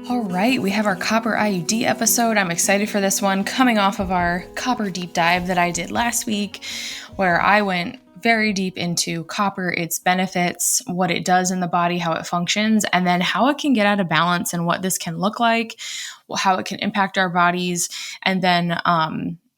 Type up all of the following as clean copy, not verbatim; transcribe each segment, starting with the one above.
All right, we have our copper IUD episode. I'm excited for this one, coming off of our copper deep dive that I did last week, where I went very deep into copper, its benefits, what it does in the body, how it functions, and then how it can get out of balance and what this can look like, how it can impact our bodies, and then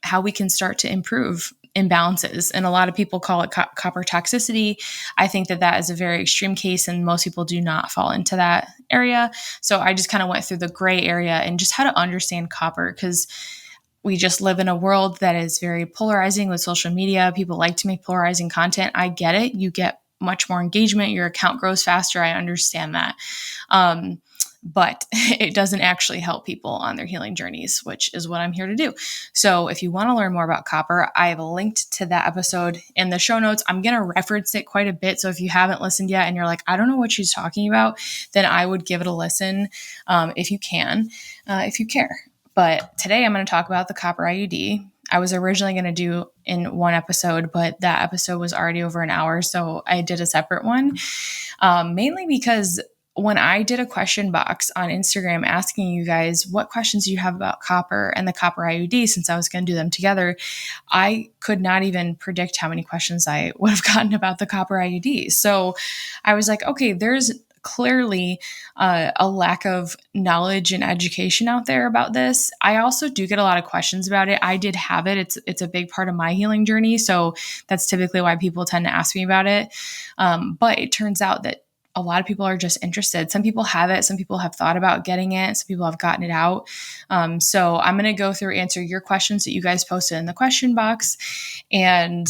how we can start to improve imbalances. And a lot of people call it copper toxicity. I think that is a very extreme case, and most people do not fall into that area. So I just kind of went through the gray area and just how to understand copper, because we just live in a world that is very polarizing with social media. People like to make polarizing content. I get it. You get much more engagement. Your account grows faster. I understand that. But it doesn't actually help people on their healing journeys, which is what I'm here to do. So if you want to learn more about copper, I've linked to that episode in the show notes. I'm going to reference it quite a bit. So if you haven't listened yet and you're like, I don't know what she's talking about, then I would give it a listen if you can, if you care. But today I'm going to talk about the copper IUD. I was originally going to do in one episode, but that episode was already over an hour. So I did a separate one, mainly because when I did a question box on Instagram asking you guys what questions you have about copper and the copper IUD, since I was going to do them together, I could not even predict how many questions I would have gotten about the copper IUD. So I was like, okay, there's clearly a lack of knowledge and education out there about this. I also do get a lot of questions about it. I did have it. It's a big part of my healing journey. So that's typically why people tend to ask me about it. But it turns out that a lot of people are just interested. Some people have it. Some people have thought about getting it. Some people have gotten it out. So I'm going to go through, answer your questions that you guys posted in the question box, and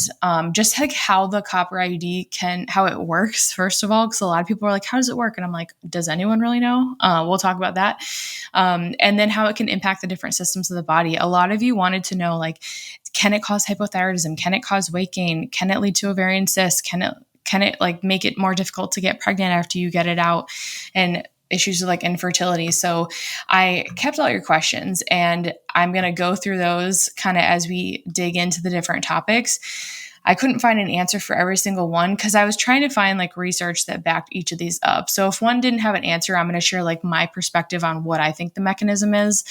just like how the copper IUD how it works, first of all, because a lot of people are like, how does it work? And I'm like, does anyone really know? We'll talk about that. And then how it can impact the different systems of the body. A lot of you wanted to know, like, can it cause hypothyroidism? Can it cause weight gain? Can it lead to ovarian cysts? Can it like make it more difficult to get pregnant after you get it out, and issues with like infertility? So I kept all your questions, and I'm going to go through those kind of as we dig into the different topics. I couldn't find an answer for every single one because I was trying to find like research that backed each of these up. So if one didn't have an answer, I'm going to share like my perspective on what I think the mechanism is,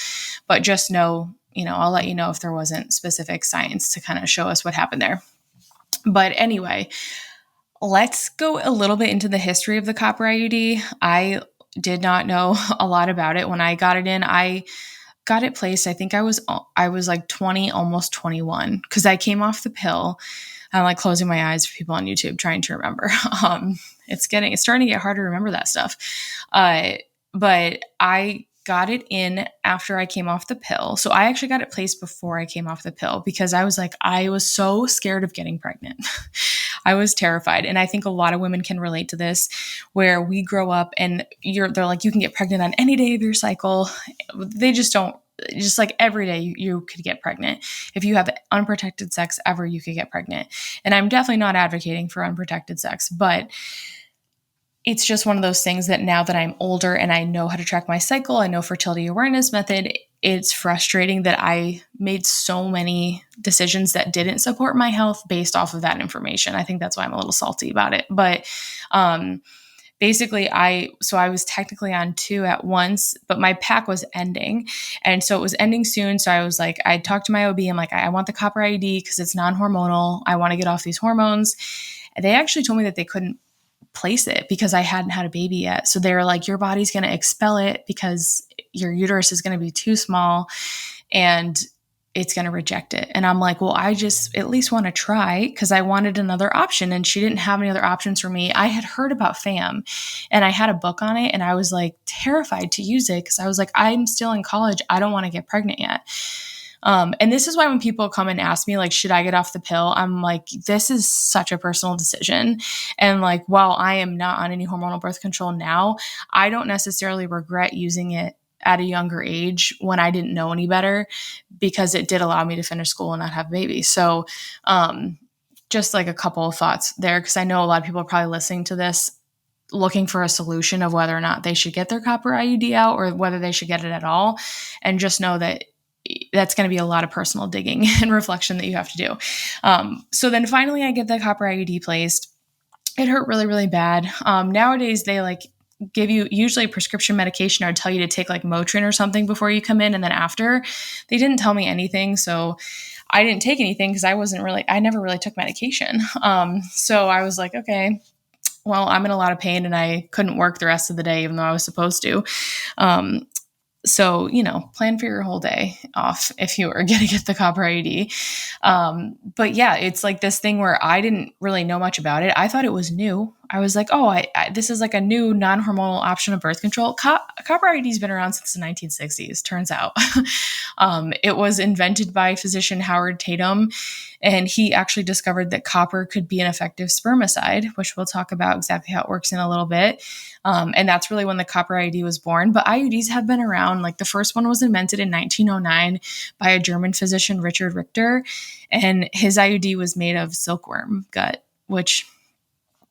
but just know, I'll let you know if there wasn't specific science to kind of show us what happened there. But anyway, let's go a little bit into the history of the copper IUD. I did not know a lot about it when I got it in. I got it placed. I think I was like 20, almost 21, because I came off the pill. I'm like closing my eyes for people on YouTube trying to remember. It's starting to get hard to remember that stuff. But I got it in after I came off the pill. So I actually got it placed before I came off the pill because I was so scared of getting pregnant. I was terrified. And I think a lot of women can relate to this, where we grow up and they're like, you can get pregnant on any day of your cycle. They just don't. Just like every day you could get pregnant. If you have unprotected sex ever, you could get pregnant. And I'm definitely not advocating for unprotected sex, but it's just one of those things that now that I'm older and I know how to track my cycle, I know fertility awareness method, it's frustrating that I made so many decisions that didn't support my health based off of that information. I think that's why I'm a little salty about it. But basically, I was technically on 2 at once, but my pack was ending. And so it was ending soon. So I was like, I talked to my OB. I'm like, I want the copper IUD because it's non-hormonal. I want to get off these hormones. And they actually told me that they couldn't place it because I hadn't had a baby yet. So they were like, your body's going to expel it because your uterus is going to be too small and it's going to reject it. And I'm like, well, I just at least want to try because I wanted another option. And she didn't have any other options for me. I had heard about FAM and I had a book on it, and I was like terrified to use it because I was like, I'm still in college. I don't want to get pregnant yet. And this is why when people come and ask me, like, should I get off the pill? I'm like, this is such a personal decision. And like, while I am not on any hormonal birth control now, I don't necessarily regret using it at a younger age when I didn't know any better, because it did allow me to finish school and not have a baby. So just like a couple of thoughts there, because I know a lot of people are probably listening to this looking for a solution of whether or not they should get their copper IUD out or whether they should get it at all. And just know that that's going to be a lot of personal digging and reflection that you have to do. So then finally I get the copper IUD placed. It hurt really, really bad. Nowadays give you usually prescription medication or tell you to take like Motrin or something before you come in. And then after, they didn't tell me anything. So I didn't take anything because I never really took medication. So I was like, okay, well, I'm in a lot of pain and I couldn't work the rest of the day, even though I was supposed to. So, plan for your whole day off if you are going to get the copper IUD. But yeah, it's like this thing where I didn't really know much about it. I thought it was new. I was like, oh, this is like a new non-hormonal option of birth control. Copper IUD has been around since the 1960s, turns out. It was invented by physician Howard Tatum, and he actually discovered that copper could be an effective spermicide, which we'll talk about exactly how it works in a little bit. And that's really when the copper IUD was born. But IUDs have been around. Like the first one was invented in 1909 by a German physician, Richard Richter. And his IUD was made of silkworm gut, which,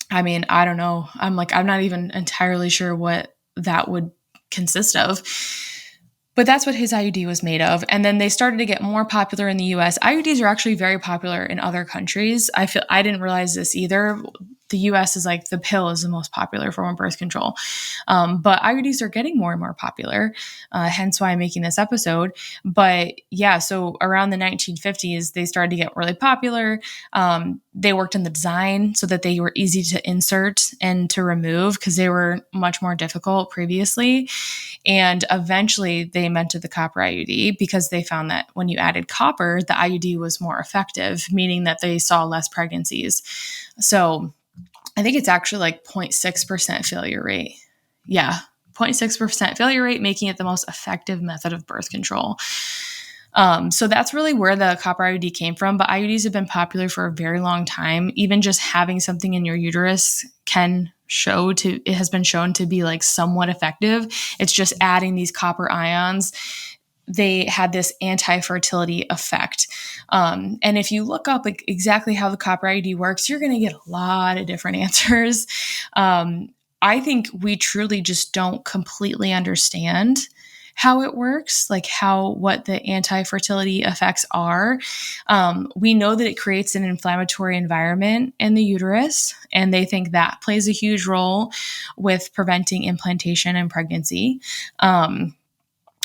I mean, I don't know. I'm not even entirely sure what that would consist of. But that's what his IUD was made of. And then they started to get more popular in the US. IUDs are actually very popular in other countries. I didn't realize this either. The US is like the pill is the most popular form of birth control. But IUDs are getting more and more popular, hence why I'm making this episode. But yeah, so around the 1950s, they started to get really popular. They worked in the design so that they were easy to insert and to remove because they were much more difficult previously. And eventually they invented the copper IUD because they found that when you added copper, the IUD was more effective, meaning that they saw less pregnancies. So I think it's actually like 0.6% failure rate. Yeah, 0.6% failure rate, making it the most effective method of birth control. So that's really where the copper IUD came from. But IUDs have been popular for a very long time. Even just having something in your uterus it has been shown to be like somewhat effective. It's just adding these copper ions. They had this anti-fertility effect. And if you look up like exactly how the copper IUD works, you're going to get a lot of different answers. I think we truly just don't completely understand how it works, like what the anti-fertility effects are. We know that it creates an inflammatory environment in the uterus, and they think that plays a huge role with preventing implantation and pregnancy.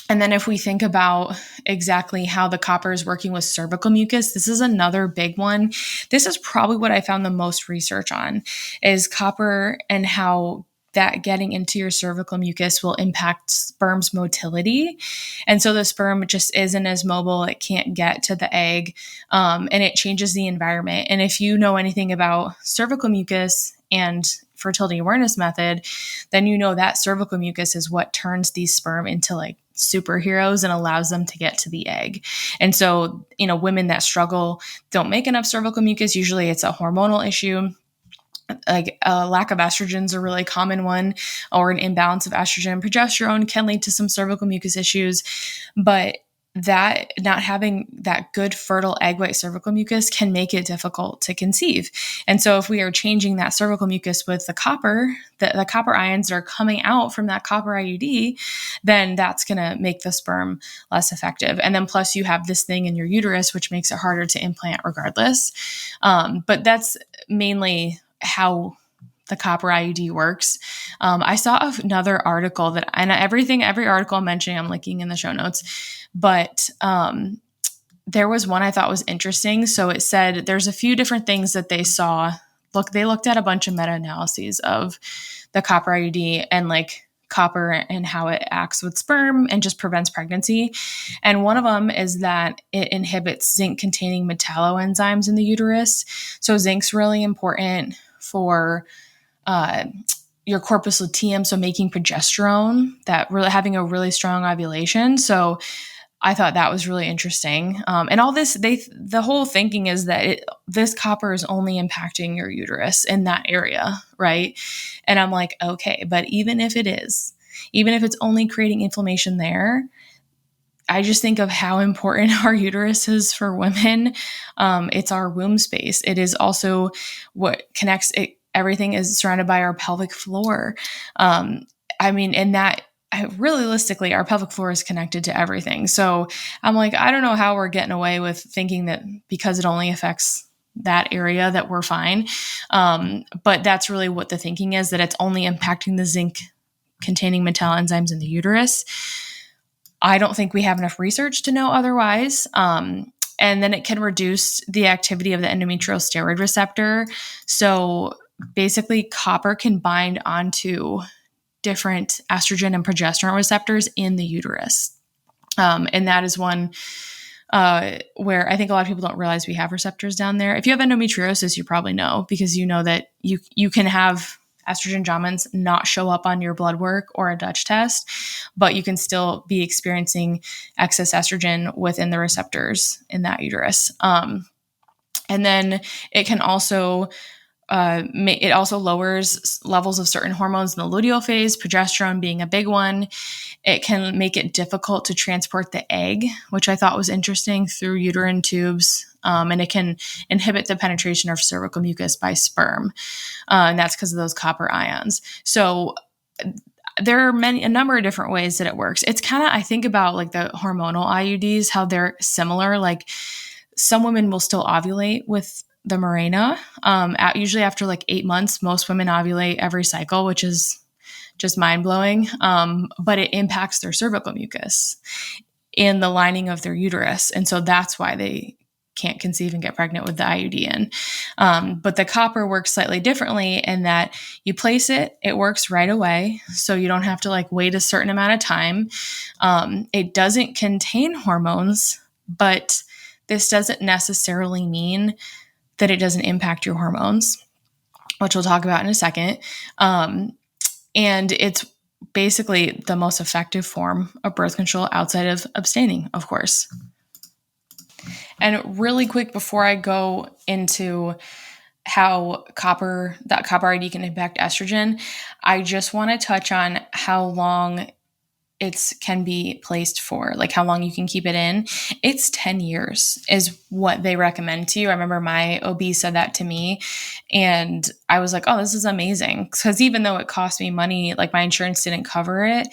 And then if we think about exactly how the copper is working with cervical mucus, this is another big one. This is probably what I found the most research on, is copper and how that getting into your cervical mucus will impact sperm's motility. And so the sperm just isn't as mobile. It can't get to the egg, and it changes the environment. And if you know anything about cervical mucus and fertility awareness method, then you know that cervical mucus is what turns these sperm into like superheroes and allows them to get to the egg. And so, women that struggle don't make enough cervical mucus. Usually it's a hormonal issue. Like a lack of estrogen is a really common one, or an imbalance of estrogen and progesterone can lead to some cervical mucus issues. But that not having that good fertile egg white cervical mucus can make it difficult to conceive. And so if we are changing that cervical mucus with the copper ions that are coming out from that copper IUD, then that's going to make the sperm less effective. And then plus you have this thing in your uterus, which makes it harder to implant regardless. But that's mainly how the copper IUD works. I saw another article every article I'm mentioning, I'm linking in the show notes, but there was one I thought was interesting. So it said there's a few different things that they saw. They looked at a bunch of meta-analyses of the copper IUD and like copper and how it acts with sperm and just prevents pregnancy. And one of them is that it inhibits zinc-containing metalloenzymes in the uterus. So zinc's really important for your corpus luteum, so making progesterone, that really having a really strong ovulation. So I thought that was really interesting. And all this, the whole thinking is that this copper is only impacting your uterus in that area, right? And I'm like, okay, but even if it's only creating inflammation there, I just think of how important our uterus is for women. It's our womb space. It is also what connects it. Everything is surrounded by our pelvic floor. Realistically, our pelvic floor is connected to everything. So I'm like, I don't know how we're getting away with thinking that because it only affects that area that we're fine. But that's really what the thinking is, that it's only impacting the zinc containing metalloenzymes in the uterus. I don't think we have enough research to know otherwise. And then it can reduce the activity of the endometrial steroid receptor. So basically, copper can bind onto different estrogen and progesterone receptors in the uterus. And that is one where I think a lot of people don't realize we have receptors down there. If you have endometriosis, you probably know, because you know that you can have estrogen dominance not show up on your blood work or a Dutch test, but you can still be experiencing excess estrogen within the receptors in that uterus. And then it can also it also lowers levels of certain hormones in the luteal phase, progesterone being a big one. It can make it difficult to transport the egg, which I thought was interesting, through uterine tubes. And it can inhibit the penetration of cervical mucus by sperm. And that's because of those copper ions. So there are a number of different ways that it works. It's kind of, I think about like the hormonal IUDs, how they're similar. Like some women will still ovulate with the Mirena. Usually after like 8 months, most women ovulate every cycle, which is just mind blowing. But it impacts their cervical mucus in the lining of their uterus. And so that's why they can't conceive and get pregnant with the IUD in. But the copper works slightly differently in that you place it, it works right away. So you don't have to like wait a certain amount of time. It doesn't contain hormones, but this doesn't necessarily mean that it doesn't impact your hormones, which we'll talk about in a second. And it's basically the most effective form of birth control outside of abstaining, of course. And really quick, before I go into how that copper IUD can impact estrogen, I just want to touch on how long it can be placed for, like how long you can keep it in. It's 10 years is what they recommend to you. I remember my OB said that to me, and I was like, oh, this is amazing. Because even though it cost me money, like my insurance didn't cover it.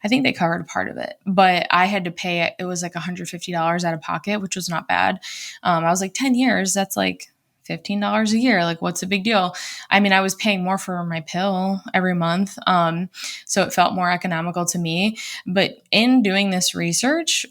I think they covered part of it, but I had to pay it. It was like $150 out of pocket, which was not bad. I was like, 10 years, that's like $15 a year. Like, what's the big deal? I mean, I was paying more for my pill every month. So it felt more economical to me. But in doing this research,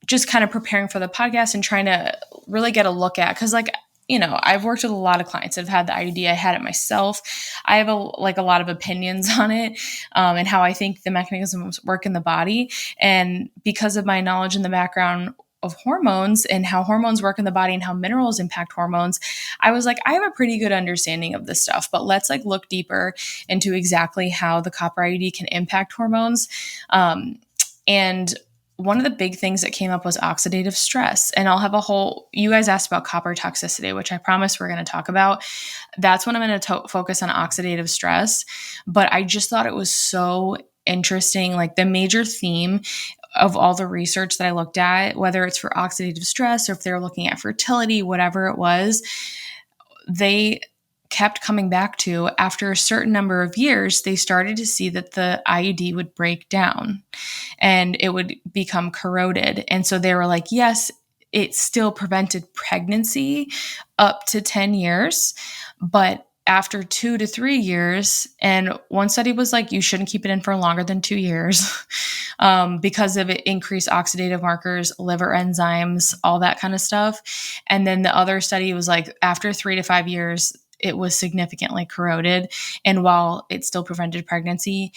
just kind of preparing for the podcast and trying to really get a look at, because like, you know, I've worked with a lot of clients that have had the IUD. I had it myself. I have a lot of opinions on it, and how I think the mechanisms work in the body. And because of my knowledge in the background of hormones and how hormones work in the body and how minerals impact hormones, I was like, I have a pretty good understanding of this stuff, but let's like look deeper into exactly how the copper IUD can impact hormones. And one of the big things that came up was oxidative stress. And I'll have you guys asked about copper toxicity, which I promise we're going to talk about. That's when I'm going to focus on oxidative stress. But I just thought it was so interesting. Like the major theme of all the research that I looked at, whether it's for oxidative stress or if they're looking at fertility, whatever it was, they kept coming back to, after a certain number of years, they started to see that the IUD would break down and it would become corroded. And so they were like, yes, it still prevented pregnancy up to 10 years, but after 2 to 3 years, and one study was like, you shouldn't keep it in for longer than 2 years because of it increased oxidative markers, liver enzymes, all that kind of stuff. And then the other study was like, after 3 to 5 years, it was significantly corroded. And while it still prevented pregnancy,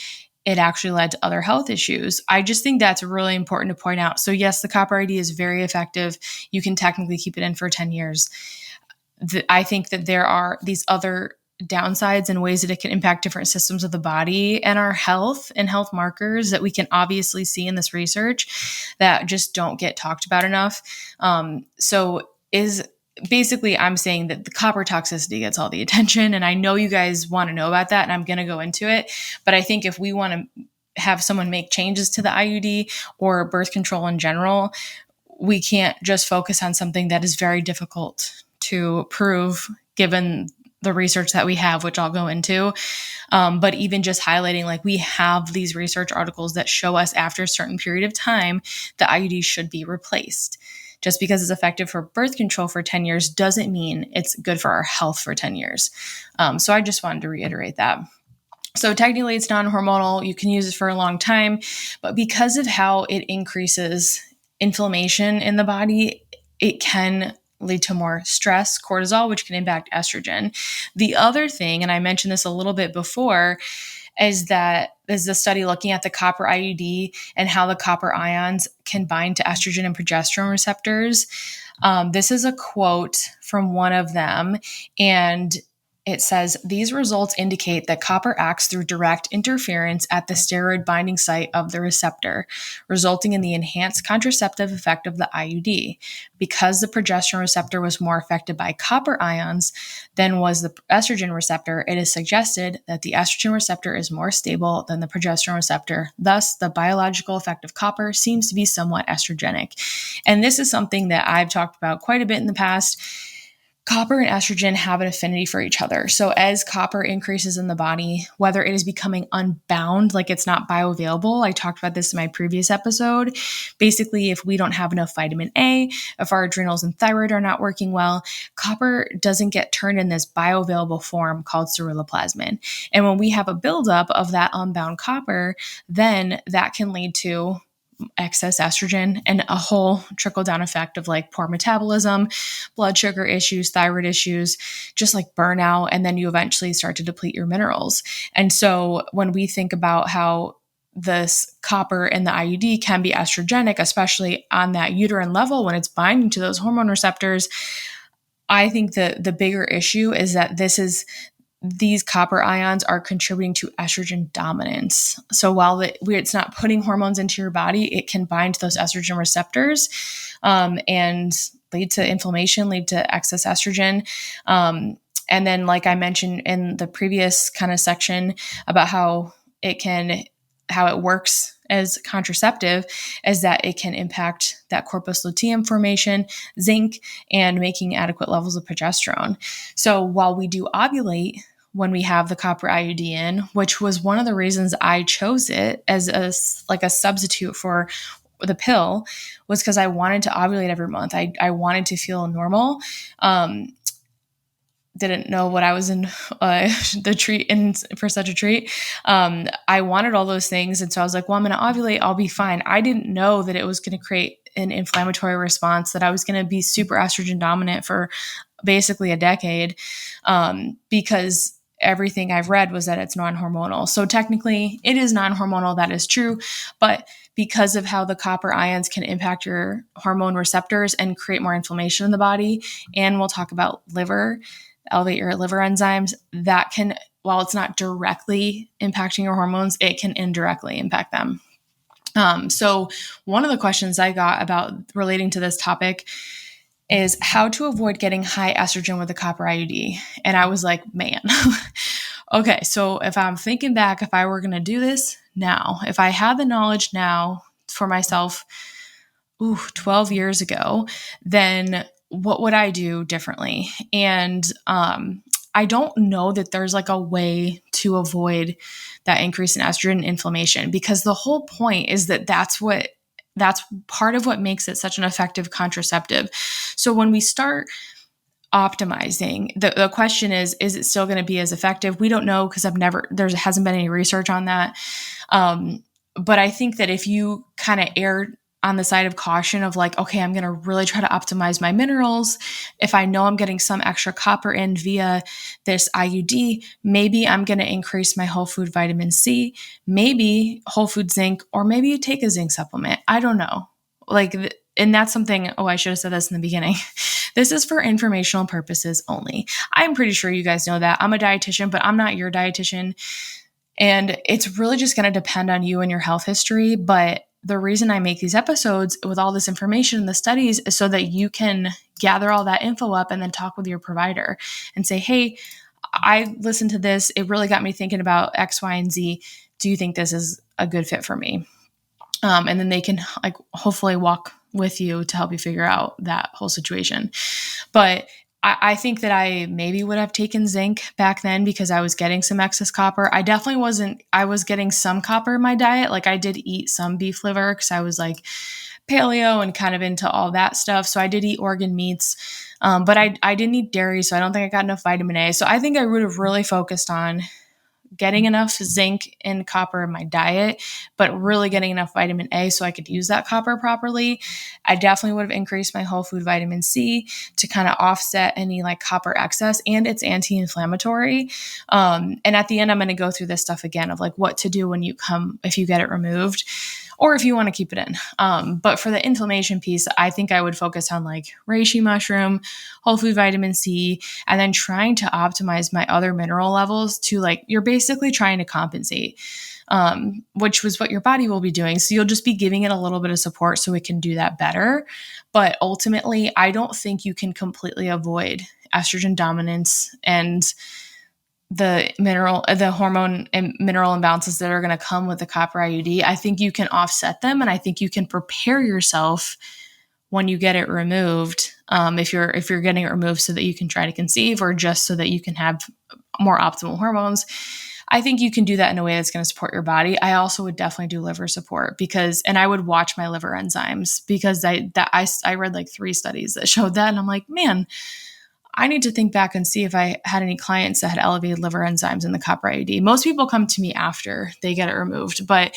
it actually led to other health issues. I just think that's really important to point out. So yes, the copper IUD is very effective. You can technically keep it in for 10 years. I think that there are these other downsides and ways that it can impact different systems of the body and our health and health markers that we can obviously see in this research that just don't get talked about enough. Basically, I'm saying that the copper toxicity gets all the attention, and I know you guys want to know about that, and I'm going to go into it. But I think if we want to have someone make changes to the IUD or birth control in general, we can't just focus on something that is very difficult to prove given the research that we have, which I'll go into. But even just highlighting, like, we have these research articles that show us after a certain period of time, the IUD should be replaced. Just because it's effective for birth control for 10 years doesn't mean it's good for our health for 10 years. So I just wanted to reiterate that. So technically it's non-hormonal. You can use it for a long time, but because of how it increases inflammation in the body, it can lead to more stress, cortisol, which can impact estrogen. The other thing, and I mentioned this a little bit before, is the study looking at the copper IUD and how the copper ions can bind to estrogen and progesterone receptors. This is a quote from one of them, and it says, these results indicate that copper acts through direct interference at the steroid binding site of the receptor, resulting in the enhanced contraceptive effect of the IUD. Because the progesterone receptor was more affected by copper ions than was the estrogen receptor, it is suggested that the estrogen receptor is more stable than the progesterone receptor. Thus, the biological effect of copper seems to be somewhat estrogenic. And this is something that I've talked about quite a bit in the past. Copper and estrogen have an affinity for each other. So as copper increases in the body, whether it is becoming unbound, like it's not bioavailable, I talked about this in my previous episode. Basically, if we don't have enough vitamin A, if our adrenals and thyroid are not working well, copper doesn't get turned in this bioavailable form called ceruloplasmin. And when we have a buildup of that unbound copper, then that can lead to excess estrogen and a whole trickle down effect of like poor metabolism, blood sugar issues, thyroid issues, just like burnout. And then you eventually start to deplete your minerals. And so when we think about how this copper and the IUD can be estrogenic, especially on that uterine level when it's binding to those hormone receptors, I think that the bigger issue is that these copper ions are contributing to estrogen dominance. So while it's not putting hormones into your body, it can bind to those estrogen receptors and lead to inflammation, lead to excess estrogen. And then, like I mentioned in the previous kind of section about how it works as contraceptive, is that it can impact that corpus luteum formation, zinc, and making adequate levels of progesterone. So while we do ovulate when we have the copper IUD in, which was one of the reasons I chose it as a substitute for the pill, was because I wanted to ovulate every month. I wanted to feel normal. Didn't know what I was in the treat in for such a treat. I wanted all those things. And so I was like, well, I'm going to ovulate. I'll be fine. I didn't know that it was going to create an inflammatory response, that I was going to be super estrogen dominant for basically a decade, because everything I've read was that it's non-hormonal. So technically it is non-hormonal. That is true. But because of how the copper ions can impact your hormone receptors and create more inflammation in the body, and we'll talk about elevate your liver enzymes, that can, while it's not directly impacting your hormones, it can indirectly impact them. So one of the questions I got about relating to this topic is how to avoid getting high estrogen with the copper IUD. And I was like, man, okay, so if I'm thinking back, if I were going to do this now, if I had the knowledge now for myself, 12 years ago, then what would I do differently? And I don't know that there's like a way to avoid that increase in estrogen and inflammation, because the whole point is that that's part of what makes it such an effective contraceptive. So when we start optimizing, the question is it still going to be as effective? We don't know, because there hasn't been any research on that. But I think that if you kind of err on the side of caution of like, okay, I'm going to really try to optimize my minerals. If I know I'm getting some extra copper in via this IUD, maybe I'm going to increase my whole food vitamin C, maybe whole food zinc, or maybe you take a zinc supplement. I don't know. And that's something, I should have said this in the beginning. This is for informational purposes only. I'm pretty sure you guys know that. I'm a dietitian, but I'm not your dietitian. And it's really just going to depend on you and your health history. But the reason I make these episodes with all this information and the studies is so that you can gather all that info up and then talk with your provider and say, hey, I listened to this. It really got me thinking about X, Y, and Z. Do you think this is a good fit for me? And then they can hopefully walk with you to help you figure out that whole situation. But I think that I maybe would have taken zinc back then because I was getting some excess copper. I definitely wasn't. I was getting some copper in my diet. Like I did eat some beef liver because I was like paleo and kind of into all that stuff. So I did eat organ meats, but I didn't eat dairy. So I don't think I got enough vitamin A. So I think I would have really focused on getting enough zinc and copper in my diet, but really getting enough vitamin A so I could use that copper properly, I definitely would have increased my whole food vitamin C to kind of offset any like copper excess, and it's anti-inflammatory. And at the end, I'm going to go through this stuff again of like what to do if you get it removed, or if you want to keep it in. But for the inflammation piece, I think I would focus on like reishi mushroom, whole food vitamin C, and then trying to optimize my other mineral levels to like, you're basically trying to compensate, which was what your body will be doing. So you'll just be giving it a little bit of support so it can do that better. But ultimately, I don't think you can completely avoid estrogen dominance and the hormone and mineral imbalances that are going to come with the copper IUD. I think you can offset them, and I think you can prepare yourself when you get it removed. If you're getting it removed so that you can try to conceive, or just so that you can have more optimal hormones, I think you can do that in a way that's going to support your body. I also would definitely do liver support and I would watch my liver enzymes, because I read like 3 studies that showed that, and I'm like, man, I need to think back and see if I had any clients that had elevated liver enzymes in the copper IUD. Most people come to me after they get it removed, but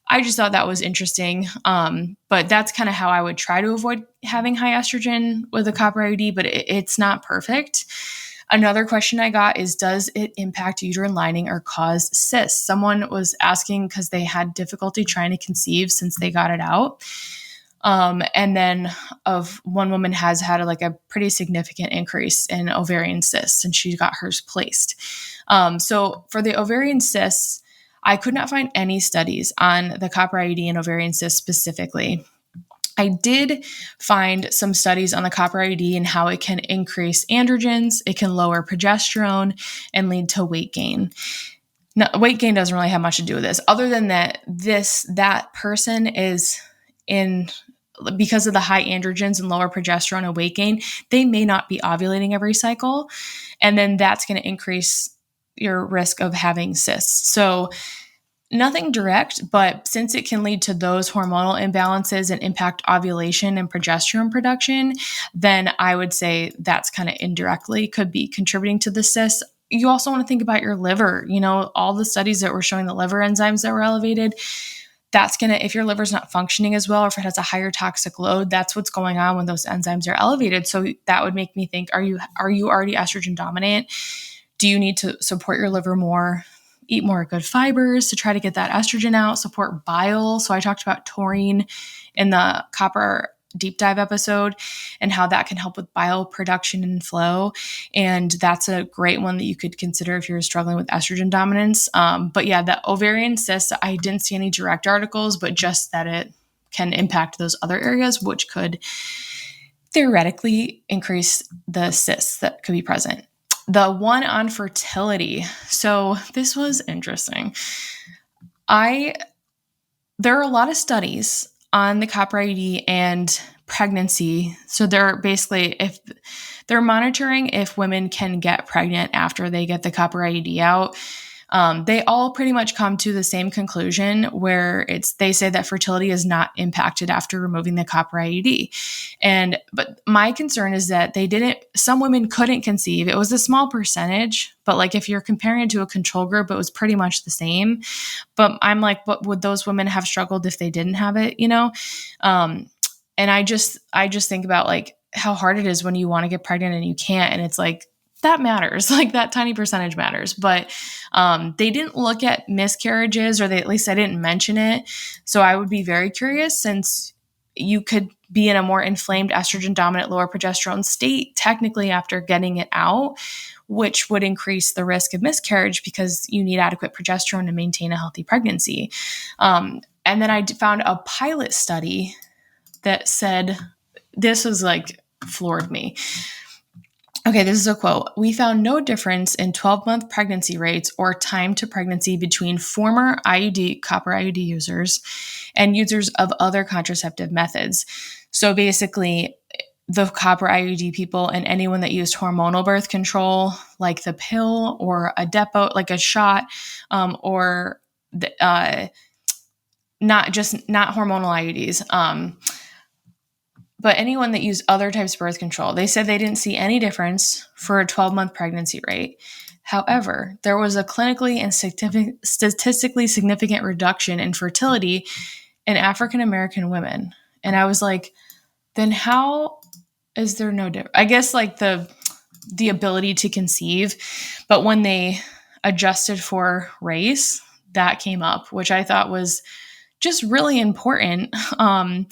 I just thought that was interesting. But that's kind of how I would try to avoid having high estrogen with a copper IUD, but it's not perfect. Another question I got is, does it impact uterine lining or cause cysts? Someone was asking because they had difficulty trying to conceive since they got it out. And then one woman has had a pretty significant increase in ovarian cysts, and she got hers placed. So for the ovarian cysts, I could not find any studies on the copper IUD and ovarian cysts specifically. I did find some studies on the copper IUD and how it can increase androgens, it can lower progesterone, and lead to weight gain. Now, weight gain doesn't really have much to do with this, other than that that person is because of the high androgens and lower progesterone and weight gain, they may not be ovulating every cycle. And then that's going to increase your risk of having cysts. So nothing direct, but since it can lead to those hormonal imbalances and impact ovulation and progesterone production, then I would say that's kind of indirectly could be contributing to the cysts. You also want to think about your liver. All the studies that were showing the liver enzymes that were elevated, if your liver's not functioning as well, or if it has a higher toxic load, that's what's going on when those enzymes are elevated. So that would make me think, are you already estrogen dominant? Do you need to support your liver more? Eat more good fibers to try to get that estrogen out, support bile. So I talked about taurine in the copper deep dive episode and how that can help with bile production and flow. And that's a great one that you could consider if you're struggling with estrogen dominance. But yeah, the ovarian cysts, I didn't see any direct articles, but just that it can impact those other areas, which could theoretically increase the cysts that could be present. The one on fertility. So this was interesting. There are a lot of studies on the copper IUD and pregnancy. So they're basically, if they're monitoring if women can get pregnant after they get the copper IUD out, they all pretty much come to the same conclusion, where they say that fertility is not impacted after removing the copper IUD. But my concern is that some women couldn't conceive. It was a small percentage, but if you're comparing it to a control group, it was pretty much the same. But I'm like, what would those women have struggled if they didn't have it, And I just think about how hard it is when you want to get pregnant and you can't. And it's that matters, that tiny percentage matters. But they didn't look at miscarriages, or at least I didn't mention it. So I would be very curious, since you could be in a more inflamed estrogen dominant, lower progesterone state technically after getting it out, which would increase the risk of miscarriage because you need adequate progesterone to maintain a healthy pregnancy. And then I found a pilot study that said, this was floored me. Okay, this is a quote. "We found no difference in 12-month pregnancy rates or time to pregnancy between former copper IUD users and users of other contraceptive methods." So basically, the copper IUD people and anyone that used hormonal birth control, like the pill or a depot, like a shot, or not hormonal IUDs, But anyone that used other types of birth control, they said they didn't see any difference for a 12-month pregnancy rate. However, there was a clinically and statistically significant reduction in fertility in African American women. And I was like, then how is there no difference? I guess like the ability to conceive, but when they adjusted for race, that came up, which I thought was just really important. I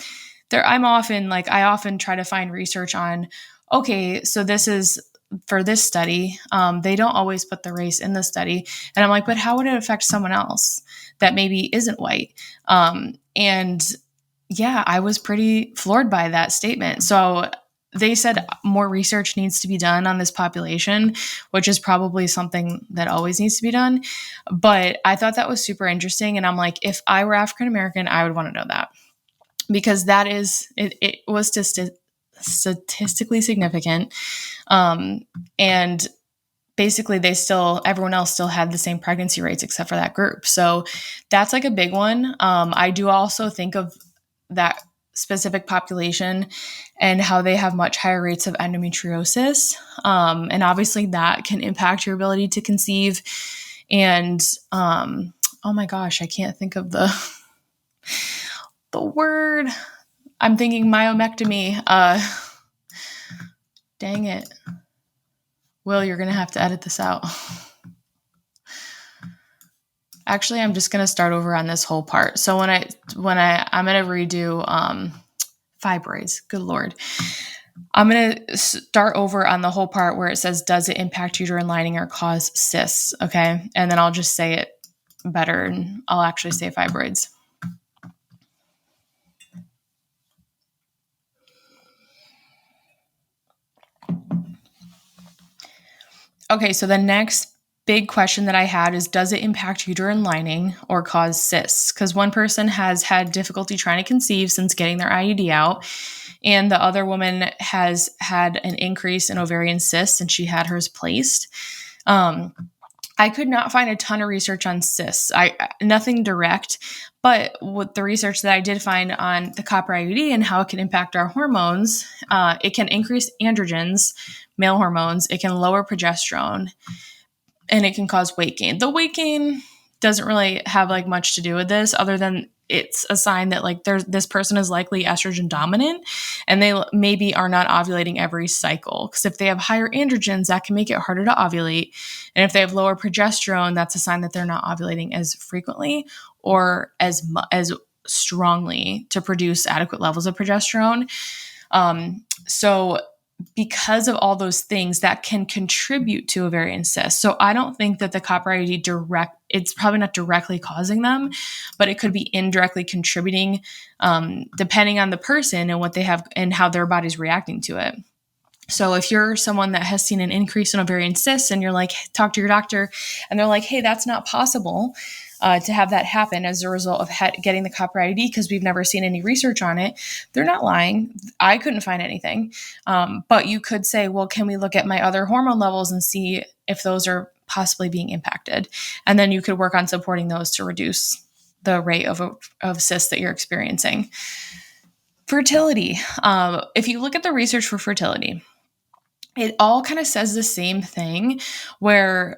often try to find research on, okay, so this is for this study. They don't always put the race in the study. And I'm like, but how would it affect someone else that maybe isn't white? And yeah, I was pretty floored by that statement. So they said more research needs to be done on this population, which is probably something that always needs to be done. But I thought that was super interesting. And I'm like, if I were African American, I would want to know that, because that is, it was just statistically significant. And basically everyone else still had the same pregnancy rates except for that group. So that's like a big one. I do also think of that specific population and how they have much higher rates of endometriosis. And obviously that can impact your ability to conceive. And, oh my gosh, I can't think of the word. I'm thinking myomectomy. Dang it. Will, you're going to have to edit this out. Actually, I'm just going to start over on this whole part. So I'm going to redo fibroids. Good Lord. I'm going to start over on the whole part where it says, does it impact uterine lining or cause cysts? Okay. And then I'll just say it better and I'll actually say fibroids. Okay. So the next big question that I had is, does it impact uterine lining or cause cysts? Because one person has had difficulty trying to conceive since getting their IUD out, and the other woman has had an increase in ovarian cysts and she had hers placed. I could not find a ton of research on cysts. Nothing direct, but with the research that I did find on the copper IUD and how it can impact our hormones, it can increase androgens, male hormones. It can lower progesterone, and it can cause weight gain. The weight gain doesn't really have like much to do with this, other than it's a sign that like this person is likely estrogen dominant and they maybe are not ovulating every cycle. Because if they have higher androgens, that can make it harder to ovulate. And if they have lower progesterone, that's a sign that they're not ovulating as frequently or as strongly to produce adequate levels of progesterone. So because of all those things, that can contribute to ovarian cysts. So I don't think that the copper IUD it's probably not directly causing them, but it could be indirectly contributing, depending on the person and what they have and how their body's reacting to it. So if you're someone that has seen an increase in ovarian cysts and you're like, talk to your doctor and they're like, hey, that's not possible to have that happen as a result of getting the copper IUD because we've never seen any research on it, they're not lying. I couldn't find anything. But you could say, well, can we look at my other hormone levels and see if those are possibly being impacted? And then you could work on supporting those to reduce the rate of cysts that you're experiencing. Fertility. If you look at the research for fertility, it all kind of says the same thing, where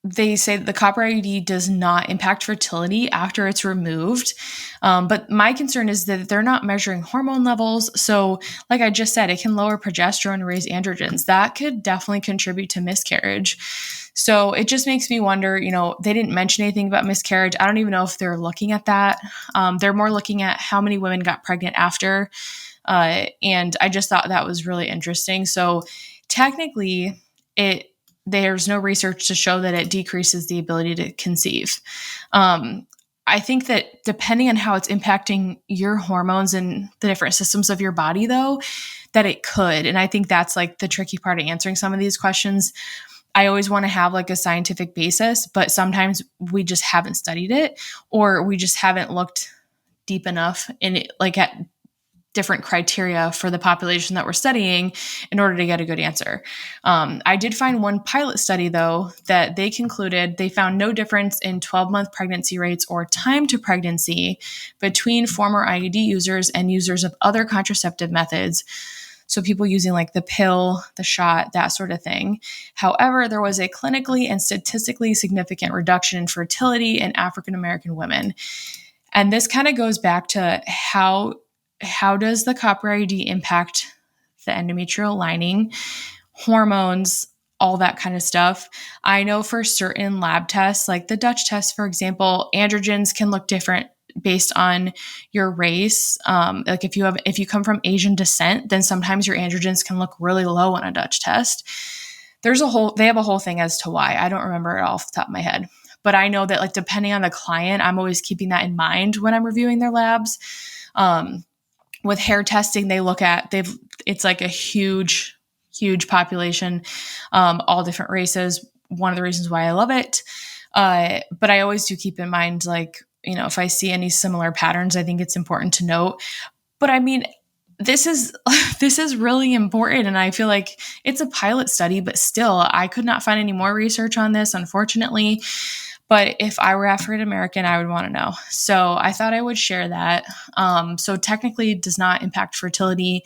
they say that the copper IUD does not impact fertility after it's removed. But my concern is that they're not measuring hormone levels. So like I just said, it can lower progesterone and raise androgens. That could definitely contribute to miscarriage. So it just makes me wonder, they didn't mention anything about miscarriage. I don't even know if they're looking at that. They're more looking at how many women got pregnant after. And I just thought that was really interesting. So technically, there's no research to show that it decreases the ability to conceive. I think that depending on how it's impacting your hormones and the different systems of your body, though, that it could. And I think that's like the tricky part of answering some of these questions. I always want to have like a scientific basis, but sometimes we just haven't studied it, or we just haven't looked deep enough in it, like at different criteria for the population that we're studying in order to get a good answer. I did find one pilot study, though, that they concluded they found no difference in 12-month pregnancy rates or time to pregnancy between former IUD users and users of other contraceptive methods. So people using like the pill, the shot, that sort of thing. However, there was a clinically and statistically significant reduction in fertility in African American women. And this kind of goes back to how does the copper IUD impact the endometrial lining, hormones, all that kind of stuff. I know for certain lab tests, like the Dutch test, for example, androgens can look different based on your race. Like if you come from Asian descent, then sometimes your androgens can look really low on a Dutch test. They have a whole thing as to why. I don't remember it off the top of my head. But I know that like depending on the client, I'm always keeping that in mind when I'm reviewing their labs. With hair testing, it's like a huge population, all different races. One of the reasons why I love it. But I always do keep in mind, like, if I see any similar patterns, I think it's important to note. But I mean, this is really important. And I feel like it's a pilot study, but still, I could not find any more research on this, unfortunately. But if I were African American, I would want to know. So I thought I would share that. So technically it does not impact fertility,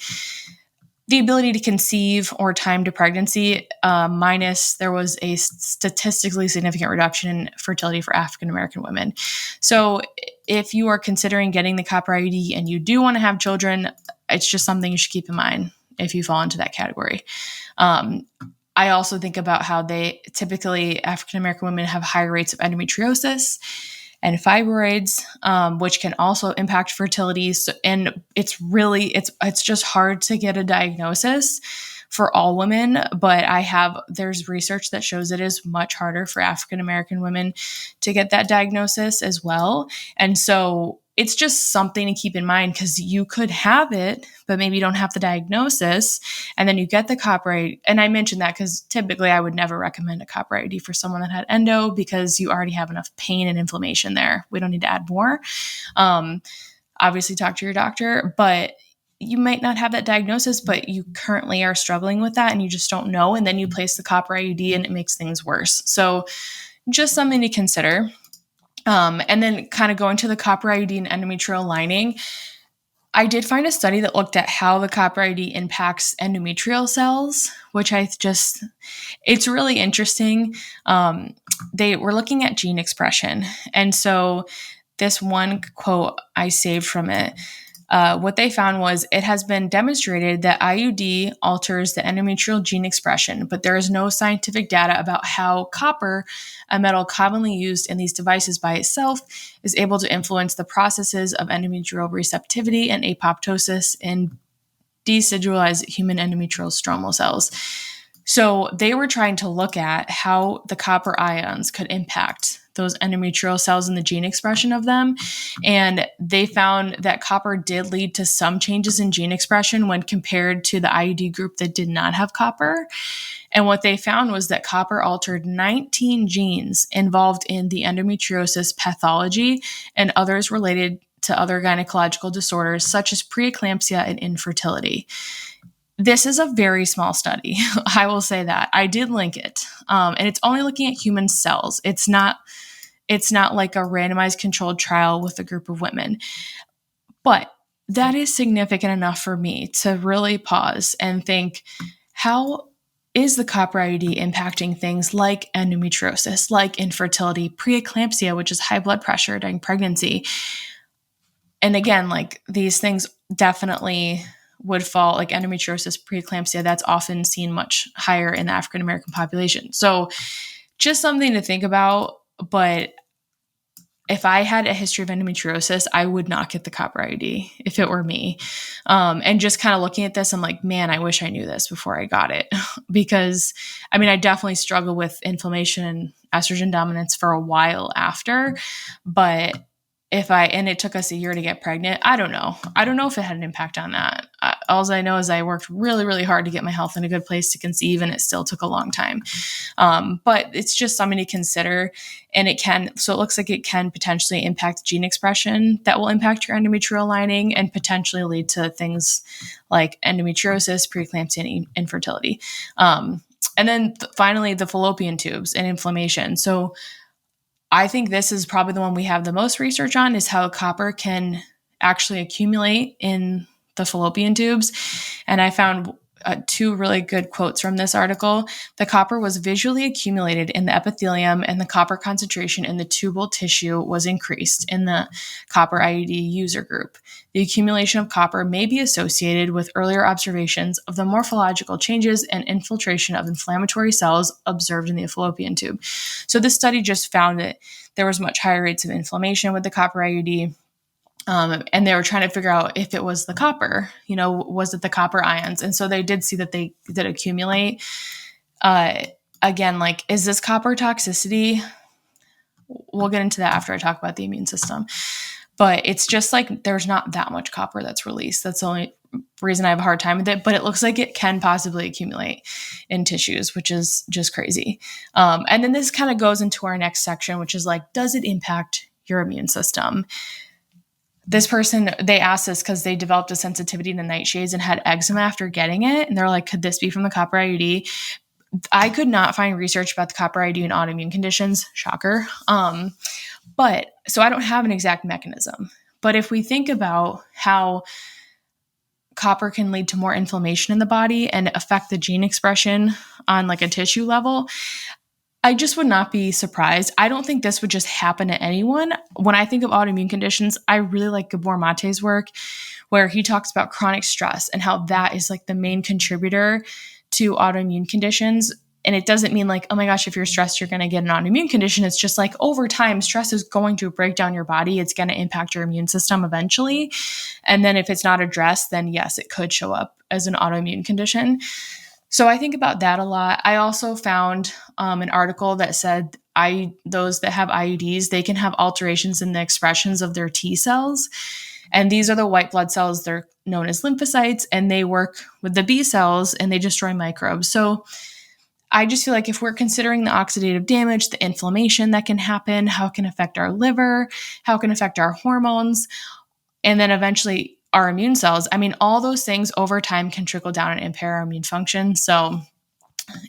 the ability to conceive, or time to pregnancy, minus there was a statistically significant reduction in fertility for African American women. So if you are considering getting the copper IUD and you do want to have children, it's just something you should keep in mind if you fall into that category. I also think about how African American women have higher rates of endometriosis and fibroids, which can also impact fertility. So, and it's just hard to get a diagnosis for all women, but there's research that shows it is much harder for African American women to get that diagnosis as well. And so it's just something to keep in mind, because you could have it, but maybe you don't have the diagnosis, and then you get the copper IUD. And I mentioned that because typically I would never recommend a copper IUD for someone that had endo, because you already have enough pain and inflammation there. We don't need to add more. Obviously talk to your doctor, but you might not have that diagnosis, but you currently are struggling with that and you just don't know. And then you place the copper IUD and it makes things worse. So just something to consider. And then kind of going to the copper IUD and endometrial lining, I did find a study that looked at how the copper IUD impacts endometrial cells, which it's really interesting. They were looking at gene expression. And so this one quote I saved from it, what they found was it has been demonstrated that IUD alters the endometrial gene expression, but there is no scientific data about how copper, a metal commonly used in these devices by itself, is able to influence the processes of endometrial receptivity and apoptosis in decidualized human endometrial stromal cells. So they were trying to look at how the copper ions could impact those endometrial cells and the gene expression of them. And they found that copper did lead to some changes in gene expression when compared to the IUD group that did not have copper. And what they found was that copper altered 19 genes involved in the endometriosis pathology and others related to other gynecological disorders such as preeclampsia and infertility. This is a very small study. I will say that. I did link it. And it's only looking at human cells. It's not like a randomized controlled trial with a group of women. But that is significant enough for me to really pause and think, how is the copper IUD impacting things like endometriosis, like infertility, preeclampsia, which is high blood pressure during pregnancy? And again, like these things definitely would fall, like endometriosis, preeclampsia, that's often seen much higher in the African American population. So just something to think about. But if I had a history of endometriosis, I would not get the copper IUD if it were me. And just kind of looking at this, I'm like, man, I wish I knew this before I got it. Because I mean, I definitely struggle with inflammation and estrogen dominance for a while after, but and it took us a year to get pregnant. I don't know if it had an impact on that. all I know is I worked really, really hard to get my health in a good place to conceive, and it still took a long time. But it's just something to consider. And so it looks like it can potentially impact gene expression that will impact your endometrial lining and potentially lead to things like endometriosis, preeclampsia, and infertility. And then finally, the fallopian tubes and inflammation. So I think this is probably the one we have the most research on, is how copper can actually accumulate in the fallopian tubes. And I found two really good quotes from this article. The copper was visually accumulated in the epithelium, and the copper concentration in the tubal tissue was increased in the copper IUD user group. The accumulation of copper may be associated with earlier observations of the morphological changes and infiltration of inflammatory cells observed in the fallopian tube. So this study just found that there was much higher rates of inflammation with the copper IUD. And they were trying to figure out if it was the copper, was it the copper ions? And so they did see that they did accumulate. Again, like, is this copper toxicity? We'll get into that after I talk about the immune system. But it's just like there's not that much copper that's released. That's the only reason I have a hard time with it. But it looks like it can possibly accumulate in tissues, which is just crazy. And then this kind of goes into our next section, which is like, does it impact your immune system? This person, they asked this because they developed a sensitivity to nightshades and had eczema after getting it. And they're like, could this be from the copper IUD? I could not find research about the copper IUD in autoimmune conditions. Shocker. But so I don't have an exact mechanism. But if we think about how copper can lead to more inflammation in the body and affect the gene expression on like a tissue level, I just would not be surprised. I don't think this would just happen to anyone. When I think of autoimmune conditions, I really like Gabor Mate's work, where he talks about chronic stress and how that is like the main contributor to autoimmune conditions. And it doesn't mean like, oh my gosh, if you're stressed, you're going to get an autoimmune condition. It's just like over time, stress is going to break down your body. It's going to impact your immune system eventually. And then if it's not addressed, then yes, it could show up as an autoimmune condition. So I think about that a lot. I also found an article that said those that have IUDs, they can have alterations in the expressions of their T cells. And these are the white blood cells. They're known as lymphocytes, and they work with the B cells and they destroy microbes. So I just feel like if we're considering the oxidative damage, the inflammation that can happen, how it can affect our liver, how it can affect our hormones, and then eventually our immune cells, I mean, all those things over time can trickle down and impair our immune function. So,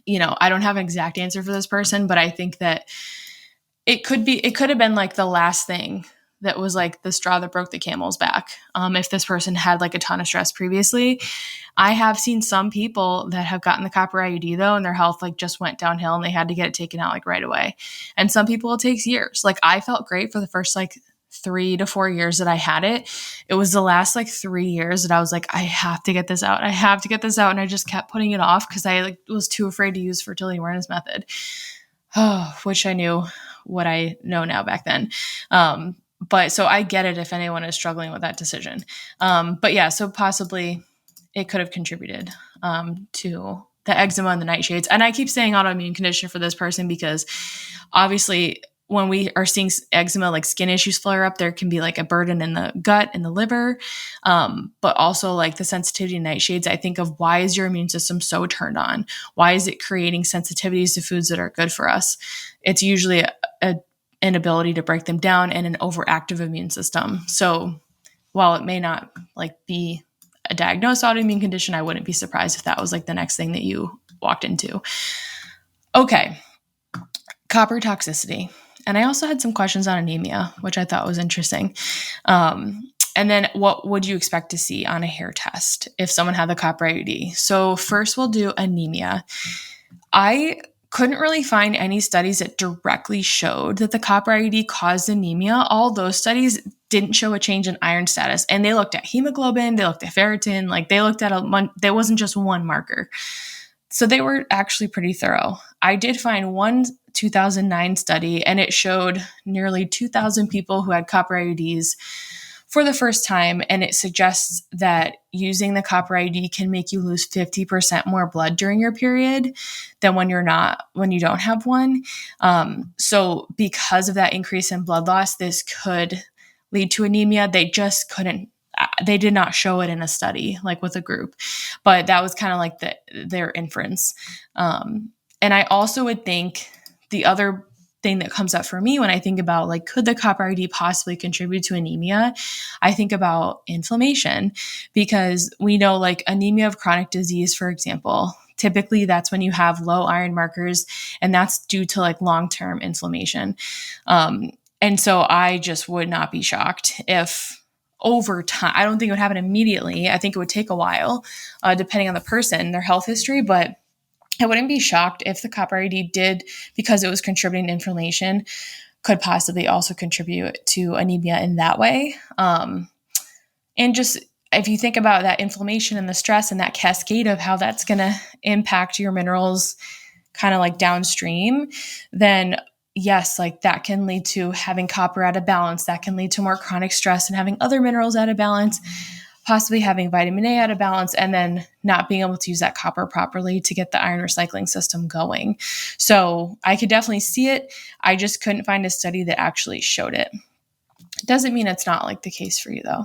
I don't have an exact answer for this person, but I think that it could have been like the last thing that was like the straw that broke the camel's back. If this person had like a ton of stress previously. I have seen some people that have gotten the copper IUD though, and their health like just went downhill and they had to get it taken out like right away. And some people it takes years. Like I felt great for the first like 3 to 4 years that I had it. It was the last like 3 years that I was like, I have to get this out. I have to get this out. And I just kept putting it off because I like was too afraid to use fertility awareness method. Which I knew what I know now back then. But so I get it if anyone is struggling with that decision. But yeah, so possibly it could have contributed to the eczema and the nightshades. And I keep saying autoimmune condition for this person because obviously when we are seeing eczema, like skin issues flare up, there can be like a burden in the gut and the liver. But also like the sensitivity to nightshades, I think of why is your immune system so turned on? Why is it creating sensitivities to foods that are good for us? It's usually an inability to break them down and an overactive immune system. So while it may not like be a diagnosed autoimmune condition, I wouldn't be surprised if that was like the next thing that you walked into. Okay. Copper toxicity. And I also had some questions on anemia, which I thought was interesting. And then what would you expect to see on a hair test if someone had the copper IUD? So first we'll do anemia. I couldn't really find any studies that directly showed that the copper IUD caused anemia. All those studies didn't show a change in iron status. And they looked at hemoglobin, they looked at ferritin, like they looked at there wasn't just one marker. So they were actually pretty thorough. I did find one 2009 study, and it showed nearly 2,000 people who had copper IUDs for the first time, and it suggests that using the copper IUD can make you lose 50% more blood during your period than when you don't have one. So because of that increase in blood loss, this could lead to anemia. They just couldn't, they did not show it in a study, like with a group, but that was kind of like their inference. And I also would think the other thing that comes up for me when I think about like, could the copper IUD possibly contribute to anemia? I think about inflammation, because we know like anemia of chronic disease, for example, typically that's when you have low iron markers, and that's due to like long-term inflammation. And so I just would not be shocked if over time, I don't think it would happen immediately. I think it would take a while, depending on the person, their health history, but I wouldn't be shocked if the copper IUD did, because it was contributing to inflammation, could possibly also contribute to anemia in that way. And just if you think about that inflammation and the stress and that cascade of how that's going to impact your minerals kind of like downstream, then yes, like that can lead to having copper out of balance. That can lead to more chronic stress and having other minerals out of balance, possibly having vitamin A out of balance, and then not being able to use that copper properly to get the iron recycling system going. So I could definitely see it. I just couldn't find a study that actually showed it. Doesn't mean it's not like the case for you though.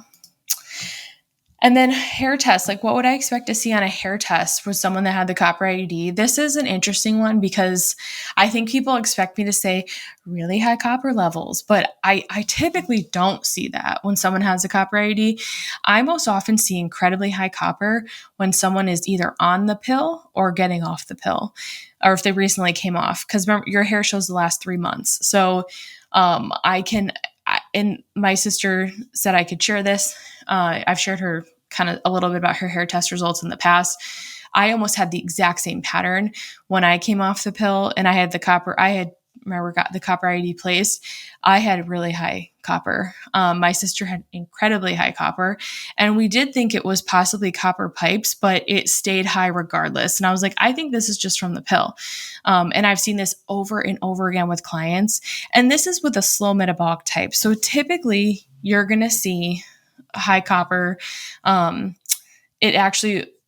And then hair tests, like what would I expect to see on a hair test with someone that had the copper IUD? This is an interesting one because I think people expect me to say really high copper levels, but I typically don't see that when someone has a copper IUD. I most often see incredibly high copper when someone is either on the pill or getting off the pill, or if they recently came off, because remember, your hair shows the last 3 months. So and my sister said I could share this. I've shared her kind of a little bit about her hair test results in the past. I almost had the exact same pattern when I came off the pill and I had the copper. Got the copper IUD placed. I had really high copper. My sister had incredibly high copper, and we did think it was possibly copper pipes, but it stayed high regardless. And I was like, I think this is just from the pill. And I've seen this over and over again with clients. And this is with a slow metabolic type. So typically you're going to see high copper.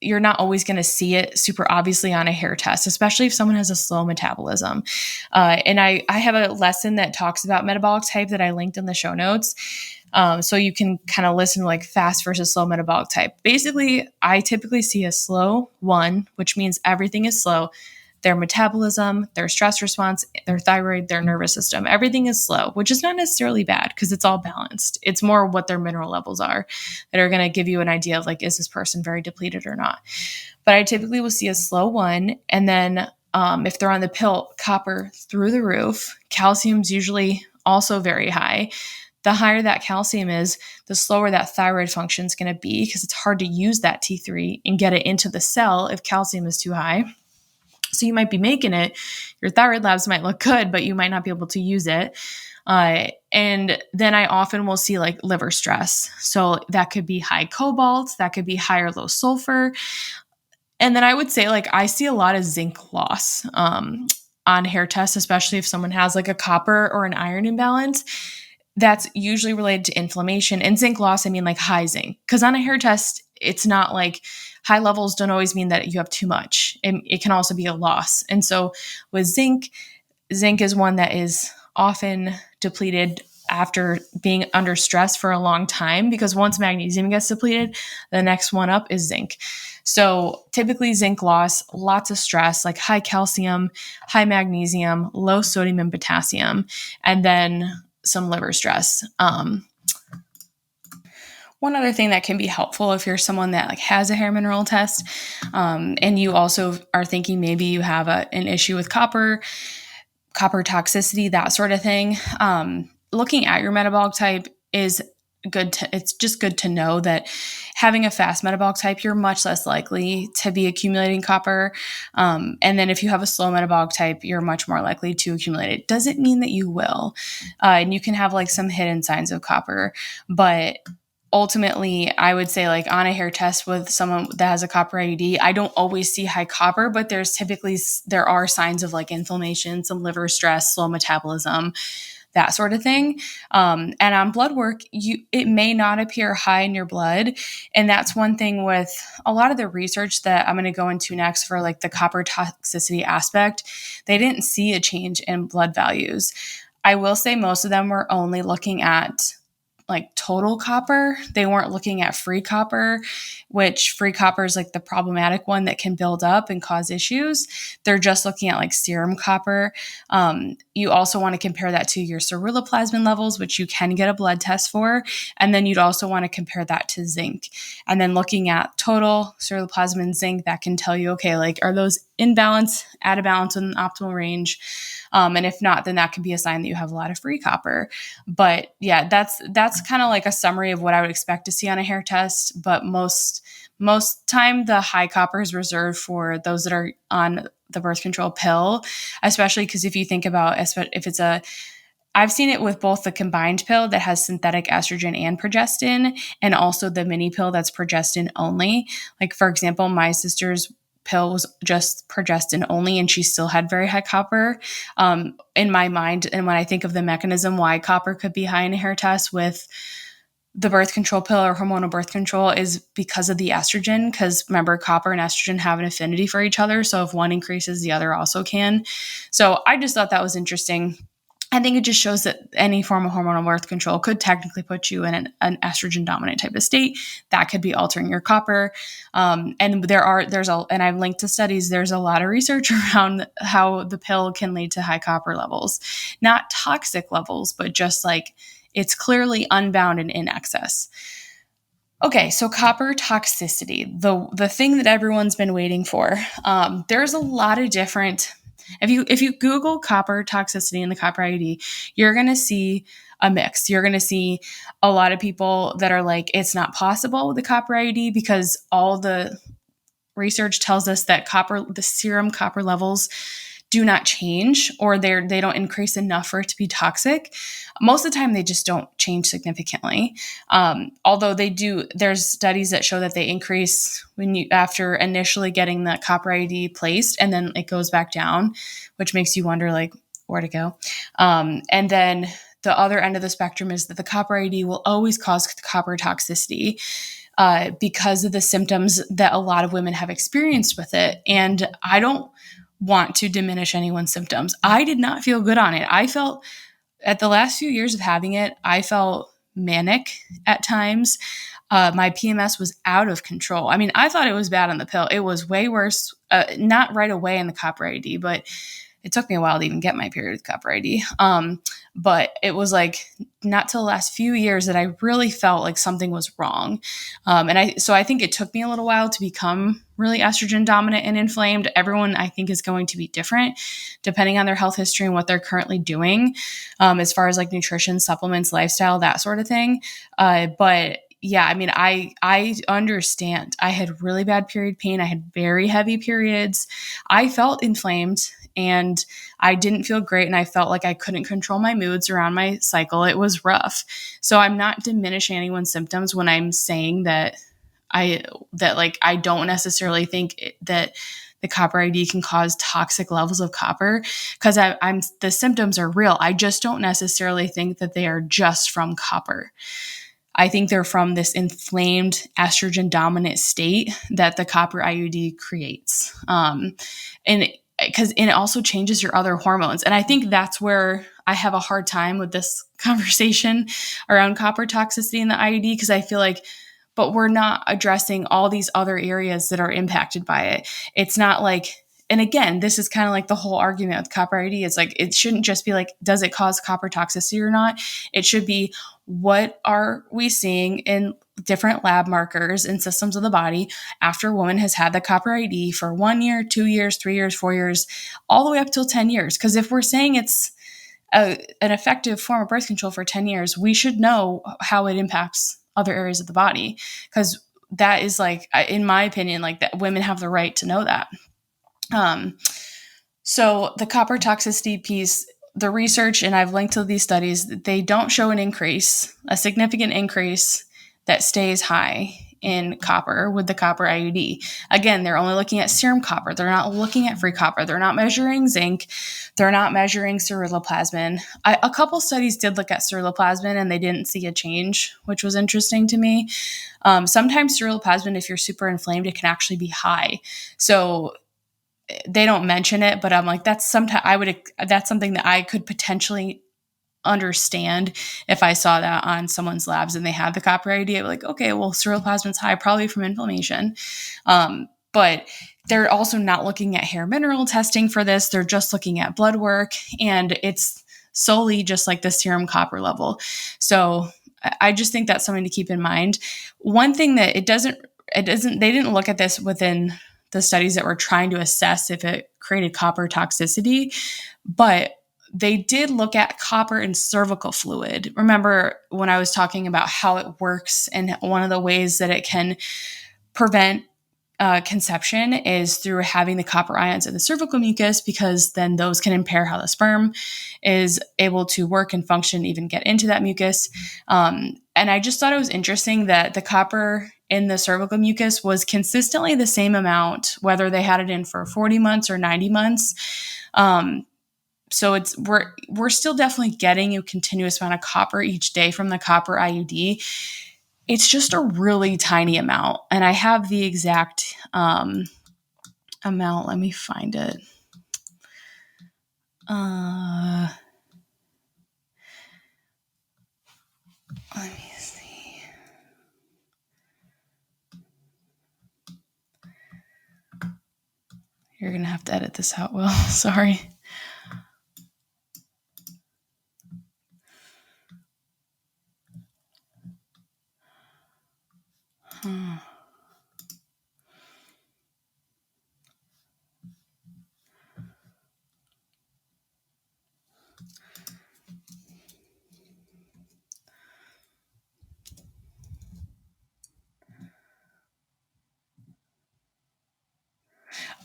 You're not always going to see it super obviously on a hair test, especially if someone has a slow metabolism. And I have a lesson that talks about metabolic type that I linked in the show notes. So you can kind of listen to like fast versus slow metabolic type. Basically, I typically see a slow one, which means everything is slow. Their metabolism, their stress response, their thyroid, their nervous system, everything is slow, which is not necessarily bad because it's all balanced. It's more what their mineral levels are that are going to give you an idea of like, is this person very depleted or not? But I typically will see a slow one. And then if they're on the pill, copper through the roof. Calcium's usually also very high. The higher that calcium is, the slower that thyroid function is going to be, because it's hard to use that T3 and get it into the cell if calcium is too high. So you might be making it, your thyroid labs might look good, but you might not be able to use it. And then I often will see like liver stress. So that could be high cobalt, that could be high or low sulfur. And then I would say like I see a lot of zinc loss on hair tests, especially if someone has like a copper or an iron imbalance. That's usually related to inflammation. And zinc loss, I mean like high zinc. Because on a hair test, it's not like high levels don't always mean that you have too much. It can also be a loss. And so with zinc is one that is often depleted after being under stress for a long time, because once magnesium gets depleted, the next one up is zinc. So typically zinc loss, lots of stress, like high calcium, high magnesium, low sodium and potassium, and then some liver stress. One other thing that can be helpful if you're someone that like has a hair mineral test, and you also are thinking maybe you have an issue with copper toxicity, that sort of thing. Looking at your metabolic type is good. It's just good to know that having a fast metabolic type, you're much less likely to be accumulating copper. And then if you have a slow metabolic type, you're much more likely to accumulate it. Doesn't mean that you will. And you can have like some hidden signs of copper, but ultimately, I would say like on a hair test with someone that has a copper IUD, I don't always see high copper, but there are signs of like inflammation, some liver stress, slow metabolism, that sort of thing. And on blood work, it may not appear high in your blood. And that's one thing with a lot of the research that I'm going to go into next for like the copper toxicity aspect. They didn't see a change in blood values. I will say most of them were only looking at like total copper. They weren't looking at free copper, which free copper is like the problematic one that can build up and cause issues. They're just looking at like serum copper. You also want to compare that to your ceruloplasmin levels, which you can get a blood test for. And then you'd also want to compare that to zinc. And then looking at total ceruloplasmin zinc, that can tell you, okay, like are those in balance, out of balance, in an optimal range? And if not, then that can be a sign that you have a lot of free copper. But yeah, that's kind of like a summary of what I would expect to see on a hair test. But most time, the high copper is reserved for those that are on the birth control pill, especially because if you think about if it's I've seen it with both the combined pill that has synthetic estrogen and progestin, and also the mini pill that's progestin only. Like, for example, my sister's pill was just progestin only, and she still had very high copper. In my mind, and when I think of the mechanism why copper could be high in a hair test with the birth control pill or hormonal birth control is because of the estrogen. Because remember, copper and estrogen have an affinity for each other. So if one increases, the other also can. So I just thought that was interesting. I think it just shows that any form of hormonal birth control could technically put you in an estrogen dominant type of state that could be altering your copper. And and I've linked to studies. There's a lot of research around how the pill can lead to high copper levels, not toxic levels, but just like it's clearly unbound and in excess. Okay, so copper toxicity, the thing that everyone's been waiting for. There's a lot of different. If you Google copper toxicity in the copper IUD, you're going to see a mix. You're going to see a lot of people that are like, it's not possible with the copper IUD because all the research tells us that the serum copper levels do not change, or they don't increase enough for it to be toxic. Most of the time, they just don't change significantly. Although they do, there's studies that show that they increase after initially getting the copper IUD placed, and then it goes back down, which makes you wonder like where to go. And then the other end of the spectrum is that the copper IUD will always cause copper toxicity. Because of the symptoms that a lot of women have experienced with it. And I don't want to diminish anyone's symptoms. I did not feel good on it. I felt at the last few years of having it, I felt manic at times. My PMS was out of control. I mean, I thought it was bad on the pill. It was way worse, not right away in the copper IUD, but it took me a while to even get my period with copper IUD. But it was like not till the last few years that I really felt like something was wrong. So I think it took me a little while to become really estrogen dominant and inflamed. Everyone, I think, is going to be different depending on their health history and what they're currently doing, as far as like nutrition, supplements, lifestyle, that sort of thing. But yeah, I mean, I understand. I had really bad period pain. I had very heavy periods. I felt inflamed and I didn't feel great. And I felt like I couldn't control my moods around my cycle. It was rough. So I'm not diminishing anyone's symptoms when I'm saying that I don't necessarily think that the copper IUD can cause toxic levels of copper, because the symptoms are real. I just don't necessarily think that they are just from copper. I think they're from this inflamed estrogen dominant state that the copper IUD creates. And it also changes your other hormones. And I think that's where I have a hard time with this conversation around copper toxicity in the IUD, because I feel like, but we're not addressing all these other areas that are impacted by it. It's not like, and again, this is kind of like the whole argument with copper IUD. It's like, it shouldn't just be like, does it cause copper toxicity or not? It should be, what are we seeing in different lab markers and systems of the body after a woman has had the copper IUD for 1 year, 2 years, 3 years, 4 years, all the way up till 10 years. Because if we're saying it's an effective form of birth control for 10 years, we should know how it impacts other areas of the body. Because that is like, in my opinion, like that women have the right to know that. So the copper toxicity piece, the research, and I've linked to these studies, they don't show a significant increase that stays high in copper with the copper IUD. Again, they're only looking at serum copper. They're not looking at free copper. They're not measuring zinc. They're not measuring ceruloplasmin. A couple studies did look at ceruloplasmin and they didn't see a change, which was interesting to me. Sometimes ceruloplasmin, if you're super inflamed, it can actually be high. So they don't mention it, but I'm like, that's something that I could potentially understand if I saw that on someone's labs and they had the copper IUD. I'd be like, okay, well, ceruloplasmin's high, probably from inflammation. But they're also not looking at hair mineral testing for this. They're just looking at blood work, and it's solely just like the serum copper level. So I just think that's something to keep in mind. One thing that they didn't look at this within the studies that were trying to assess if it created copper toxicity, but they did look at copper in cervical fluid. Remember when I was talking about how it works, and one of the ways that it can prevent conception is through having the copper ions in the cervical mucus, because then those can impair how the sperm is able to work and function, even get into that mucus. And I just thought it was interesting that the copper in the cervical mucus was consistently the same amount, whether they had it in for 40 months or 90 months. So we're still definitely getting a continuous amount of copper each day from the copper IUD. It's just a really tiny amount. And I have the exact amount. Let me find it. Let me see. You're going to have to edit this out, Will. Sorry.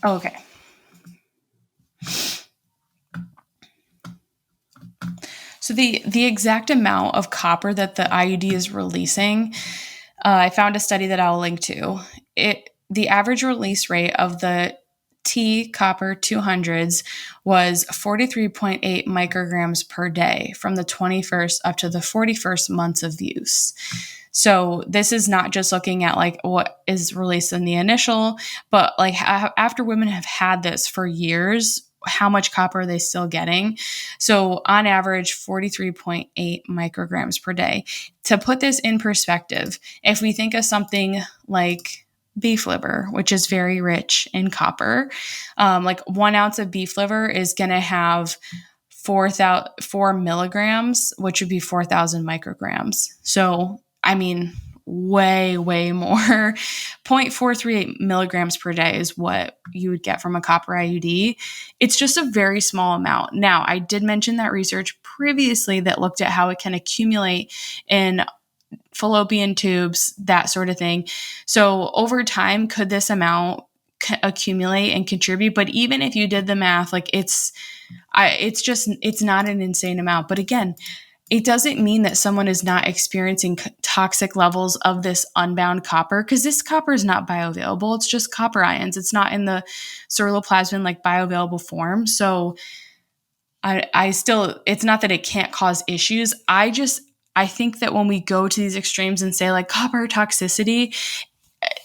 Okay. So the exact amount of copper that the IUD is releasing, I found a study that I'll link to. The average release rate of the T copper 200s was 43.8 micrograms per day from the 21st up to the 41st months of use. So this is not just looking at like what is released in the initial, but like after women have had this for years, how much copper are they still getting? So on average, 43.8 micrograms per day. To put this in perspective, if we think of something like beef liver, which is very rich in copper, like 1 ounce of beef liver is going to have 4 milligrams, which would be 4,000 micrograms. So, I mean, way more. 0.438 milligrams per day is what you would get from a copper IUD. It's just a very small amount. Now, I did mention that research previously that looked at how it can accumulate in fallopian tubes, that sort of thing. So over time, could this amount accumulate and contribute? But even if you did the math, like it's not an insane amount. But again, it doesn't mean that someone is not experiencing toxic levels of this unbound copper, because this copper is not bioavailable. It's just copper ions. It's not in the ceruloplasmin like bioavailable form. So it's not that it can't cause issues. I think that when we go to these extremes and say like copper toxicity,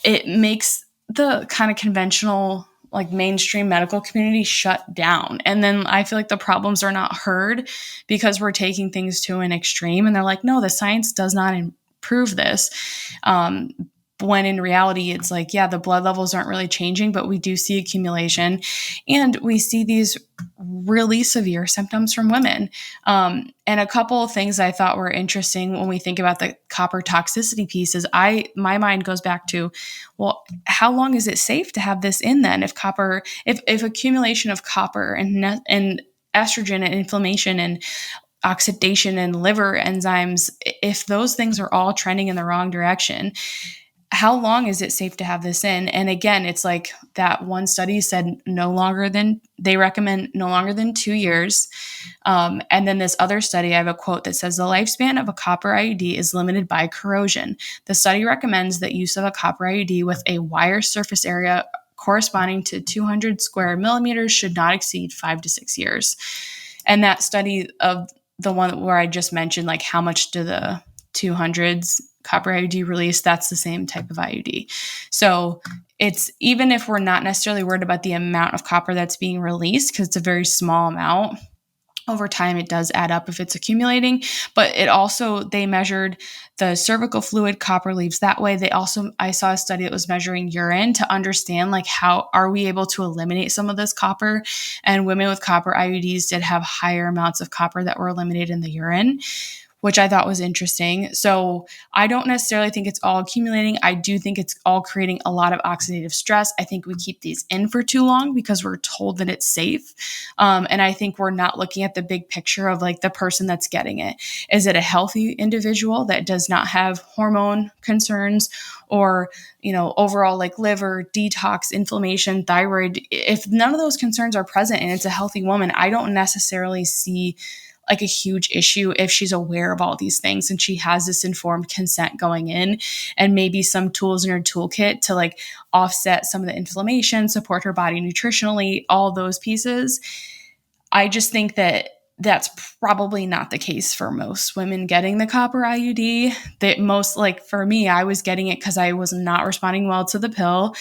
it makes the kind of conventional like mainstream medical community shut down. And then I feel like the problems are not heard because we're taking things to an extreme, and they're like, no, the science does not improve this. When in reality, it's like, yeah, the blood levels aren't really changing, but we do see accumulation, and we see these really severe symptoms from women. And a couple of things I thought were interesting when we think about the copper toxicity piece is my mind goes back to, well, how long is it safe to have this in then? If accumulation of copper and estrogen and inflammation and oxidation and liver enzymes, if those things are all trending in the wrong direction, how long is it safe to have this in? And again, it's like that one study said they recommend no longer than 2 years. And then this other study, I have a quote that says the lifespan of a copper IUD is limited by corrosion. The study recommends that use of a copper IUD with a wire surface area corresponding to 200 square millimeters should not exceed 5 to 6 years. And that study of the one where I just mentioned, like how much do the 200s copper IUD release, that's the same type of IUD. So it's, even if we're not necessarily worried about the amount of copper that's being released, because it's a very small amount, over time, it does add up if it's accumulating, but they measured the cervical fluid, copper leaves that way. I saw a study that was measuring urine to understand like how are we able to eliminate some of this copper, and women with copper IUDs did have higher amounts of copper that were eliminated in the urine, which I thought was interesting. So I don't necessarily think it's all accumulating. I do think it's all creating a lot of oxidative stress. I think we keep these in for too long because we're told that it's safe. And I think we're not looking at the big picture of like the person that's getting it. Is it a healthy individual that does not have hormone concerns or, overall like liver, detox, inflammation, thyroid? If none of those concerns are present and it's a healthy woman, I don't necessarily see like a huge issue if she's aware of all these things and she has this informed consent going in and maybe some tools in her toolkit to like offset some of the inflammation, support her body nutritionally, all those pieces. I just think that that's probably not the case for most women getting the copper IUD. That most, like for me, I was getting it because I was not responding well to the pill.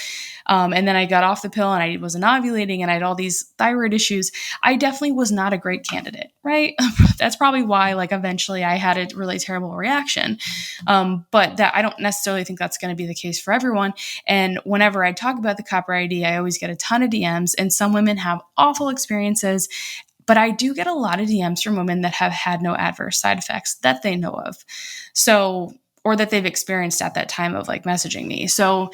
And then I got off the pill and I wasn't ovulating and I had all these thyroid issues. I definitely was not a great candidate, right? That's probably why like eventually I had a really terrible reaction. But that I don't necessarily think that's going to be the case for everyone. And whenever I talk about the copper IUD, I always get a ton of DMs, and some women have awful experiences. But I do get a lot of DMs from women that have had no adverse side effects that they know of. So, or that they've experienced at that time of like messaging me. So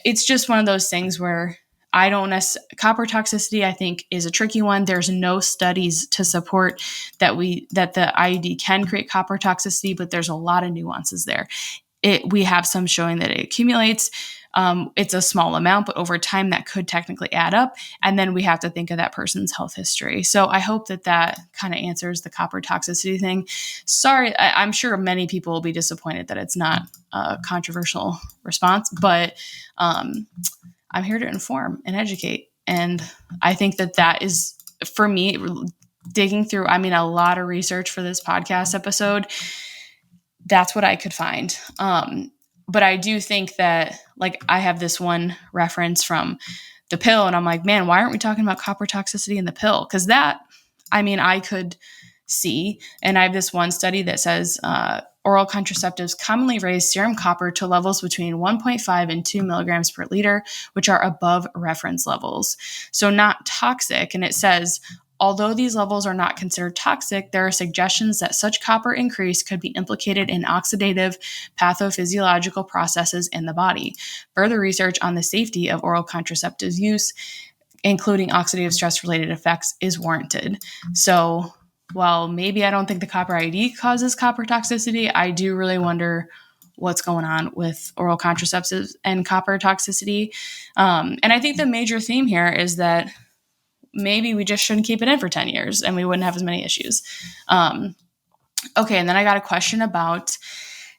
it's just one of those things where copper toxicity, I think, is a tricky one. There's no studies to support that the IUD can create copper toxicity, but there's a lot of nuances there. We have some showing that it accumulates. It's a small amount, but over time that could technically add up. And then we have to think of that person's health history. So I hope that kind of answers the copper toxicity thing. Sorry, I'm sure many people will be disappointed that it's not a controversial response, but I'm here to inform and educate. And I think that is, for me, digging through, a lot of research for this podcast episode, that's what I could find. But I do think that, like, I have this one reference from the pill, and I'm like, man, why aren't we talking about copper toxicity in the pill? Because I could see, and I have this one study that says oral contraceptives commonly raise serum copper to levels between 1.5 and 2 milligrams per liter, which are above reference levels. So not toxic. And it says, although these levels are not considered toxic, there are suggestions that such copper increase could be implicated in oxidative pathophysiological processes in the body. Further research on the safety of oral contraceptives use, including oxidative stress-related effects, is warranted. So while maybe I don't think the copper IUD causes copper toxicity, I do really wonder what's going on with oral contraceptives and copper toxicity. And I think the major theme here is that maybe we just shouldn't keep it in for 10 years and we wouldn't have as many issues. Okay, and then I got a question about,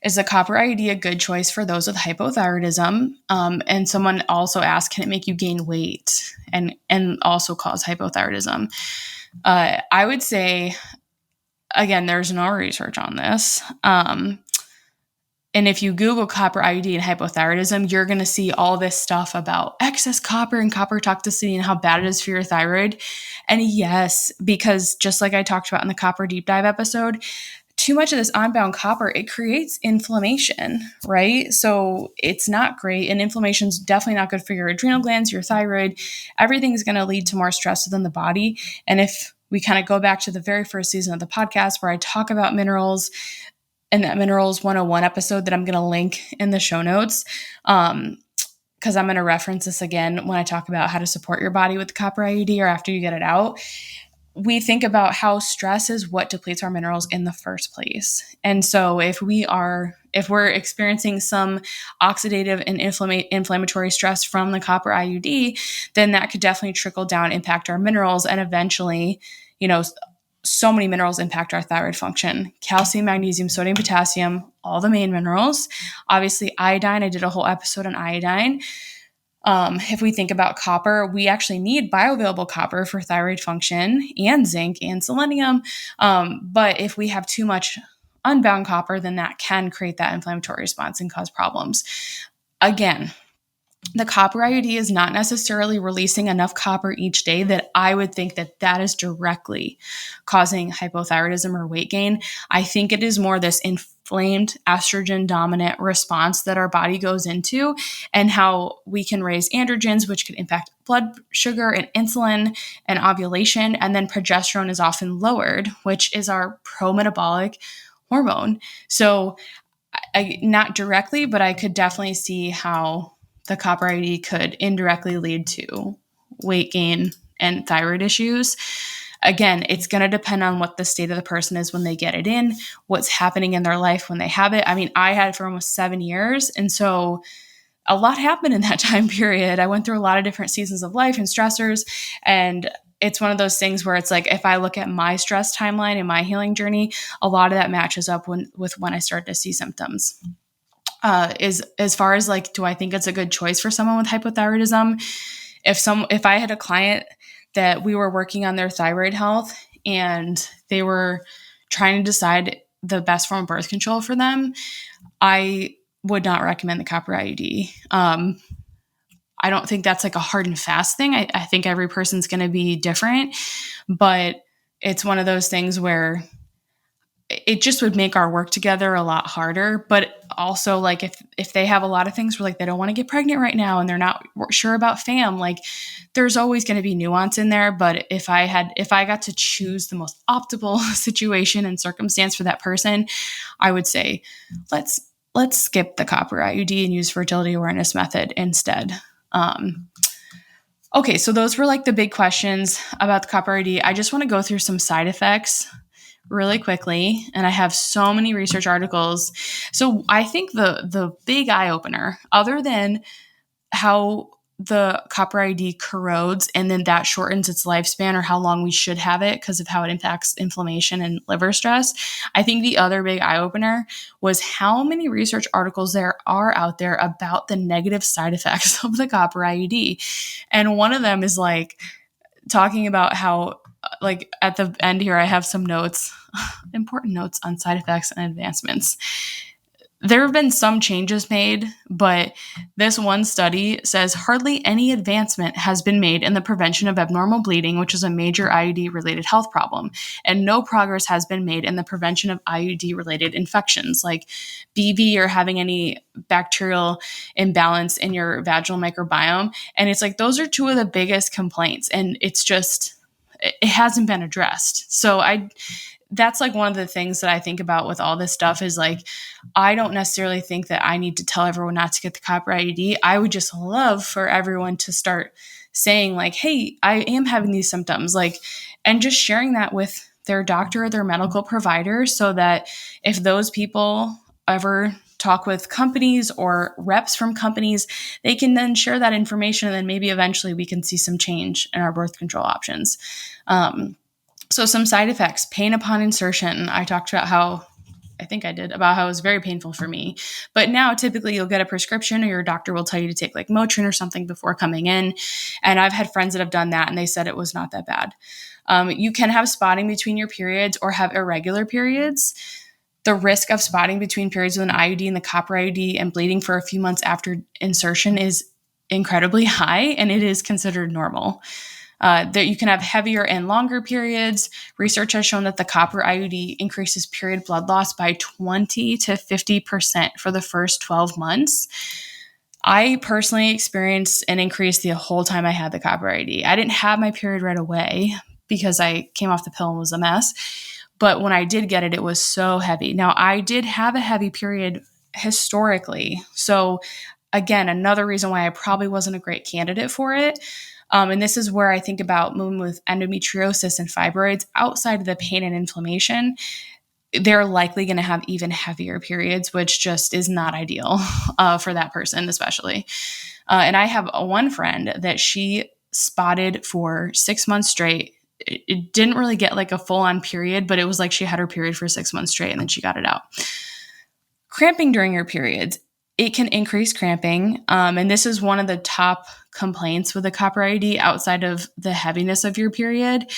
is the copper IUD a good choice for those with hypothyroidism? And someone also asked, can it make you gain weight and also cause hypothyroidism? I would say, again, there's no research on this. And if you Google copper IUD and hypothyroidism, you're going to see all this stuff about excess copper and copper toxicity and how bad it is for your thyroid. And yes, because just like I talked about in the copper deep dive episode, too much of this unbound copper, it creates inflammation, right? So it's not great. And inflammation is definitely not good for your adrenal glands, your thyroid. Everything's going to lead to more stress within the body. And if we kind of go back to the very first season of the podcast where I talk about minerals, in that Minerals 101 episode that I'm going to link in the show notes, because I'm going to reference this again when I talk about how to support your body with the copper IUD or after you get it out. We think about how stress is what depletes our minerals in the first place. And so if we're experiencing some oxidative and inflammatory stress from the copper IUD, then that could definitely trickle down, impact our minerals, and eventually, so many minerals impact our thyroid function: calcium, magnesium, sodium, potassium, all the main minerals. Obviously, iodine. I did a whole episode on iodine. If we think about copper, we actually need bioavailable copper for thyroid function, and zinc and selenium. But if we have too much unbound copper, then that can create that inflammatory response and cause problems. Again, the copper IUD is not necessarily releasing enough copper each day that I would think that that is directly causing hypothyroidism or weight gain. I think it is more this inflamed estrogen dominant response that our body goes into, and how we can raise androgens, which can impact blood sugar and insulin and ovulation. And then progesterone is often lowered, which is our pro-metabolic hormone. So not directly, but I could definitely see how the copper IUD could indirectly lead to weight gain and thyroid issues. Again, it's going to depend on what the state of the person is when they get it in, what's happening in their life when they have it. I mean, I had it for almost 7 years. And so a lot happened in that time period. I went through a lot of different seasons of life and stressors. And it's one of those things where it's like, if I look at my stress timeline and my healing journey, a lot of that matches up with when I started to see symptoms. Is as far as like, do I think it's a good choice for someone with hypothyroidism? If I had a client that we were working on their thyroid health and they were trying to decide the best form of birth control for them, I would not recommend the copper IUD. I don't think that's like a hard and fast thing. I think every person's going to be different, but it's one of those things where it just would make our work together a lot harder. But also, like, if they have a lot of things where like they don't want to get pregnant right now and they're not sure about fam, like there's always going to be nuance in there. But if I got to choose the most optimal situation and circumstance for that person, I would say let's skip the copper IUD and use fertility awareness method instead. Okay, so those were like the big questions about the copper IUD. I just want to go through some side effects really quickly, and I have so many research articles. So I think the big eye opener, other than how the copper IUD corrodes and then that shortens its lifespan or how long we should have it because of how it impacts inflammation and liver stress, I think the other big eye opener was how many research articles there are out there about the negative side effects of the copper IUD. And one of them is like talking about how, like at the end here, I have some notes, important notes on side effects and advancements. There have been some changes made, but this one study says hardly any advancement has been made in the prevention of abnormal bleeding, which is a major IUD-related health problem, and no progress has been made in the prevention of IUD-related infections like BV or having any bacterial imbalance in your vaginal microbiome. And it's like those are two of the biggest complaints, and it's just it hasn't been addressed. So that's like one of the things that I think about with all this stuff is like, I don't necessarily think that I need to tell everyone not to get the copper IUD. I would just love for everyone to start saying like, hey, I am having these symptoms, like, and just sharing that with their doctor or their medical provider so that if those people ever talk with companies or reps from companies, they can then share that information, and then maybe eventually we can see some change in our birth control options. So some side effects, pain upon insertion. I talked about how it was very painful for me. But now typically you'll get a prescription or your doctor will tell you to take like Motrin or something before coming in. And I've had friends that have done that and they said it was not that bad. You can have spotting between your periods or have irregular periods. The risk of spotting between periods with an IUD and the copper IUD and bleeding for a few months after insertion is incredibly high, and it is considered normal. That you can have heavier and longer periods. Research has shown that the copper IUD increases period blood loss by 20 to 50% for the first 12 months. I personally experienced an increase the whole time I had the copper IUD. I didn't have my period right away because I came off the pill and was a mess. But when I did get it, it was so heavy. Now, I did have a heavy period historically. So again, another reason why I probably wasn't a great candidate for it. And this is where I think about women with endometriosis and fibroids outside of the pain and inflammation. They're likely going to have even heavier periods, which just is not ideal for that person, especially. And I have one friend that she spotted for 6 months straight. It didn't really get like a full-on period, but it was like she had her period for 6 months straight and then she got it out. Cramping during your periods. It can increase cramping. And this is one of the top complaints with the copper IUD outside of the heaviness of your period.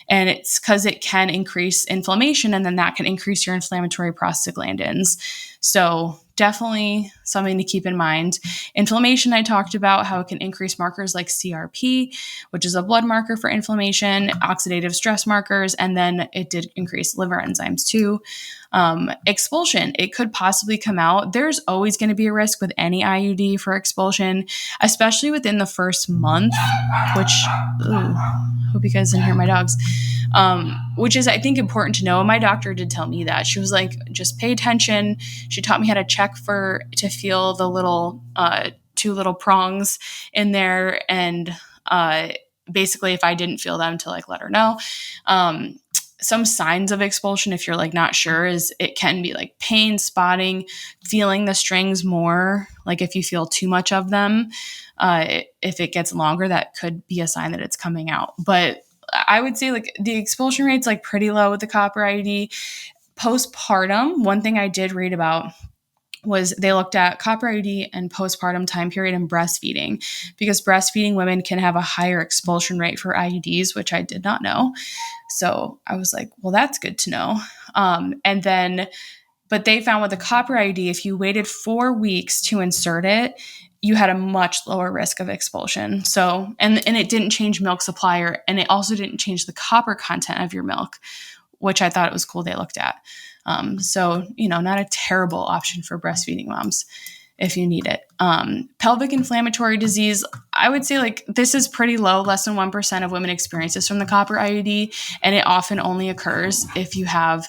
And it's because it can increase inflammation, and then that can increase your inflammatory prostaglandins. So definitely something to keep in mind. Inflammation, I talked about how it can increase markers like CRP, which is a blood marker for inflammation, oxidative stress markers, and then it did increase liver enzymes too. Expulsion, it could possibly come out. There's always going to be a risk with any IUD for expulsion, especially within the first month, which, hope you guys didn't hear my dogs. Which is, I think, important to know. My doctor did tell me that. She was like, just pay attention. She taught me how to check to feel the little, two little prongs in there. And basically, if I didn't feel them, to like let her know. Some signs of expulsion, if you're like not sure, is it can be like pain, spotting, feeling the strings more, like if you feel too much of them. If it gets longer, that could be a sign that it's coming out. But I would say like the expulsion rate's like pretty low with the copper IUD. Postpartum, one thing I did read about was they looked at copper IUD and postpartum time period and breastfeeding, because breastfeeding women can have a higher expulsion rate for IUDs, which I did not know. So I was like, well, that's good to know. But they found with the copper IUD, if you waited 4 weeks to insert it, you had a much lower risk of expulsion. So, and it didn't change milk supply, and it also didn't change the copper content of your milk, which I thought it was cool they looked at. So, not a terrible option for breastfeeding moms if you need it. Pelvic inflammatory disease, I would say like this is pretty low. Less than 1% of women experience this from the copper IUD, and it often only occurs if you have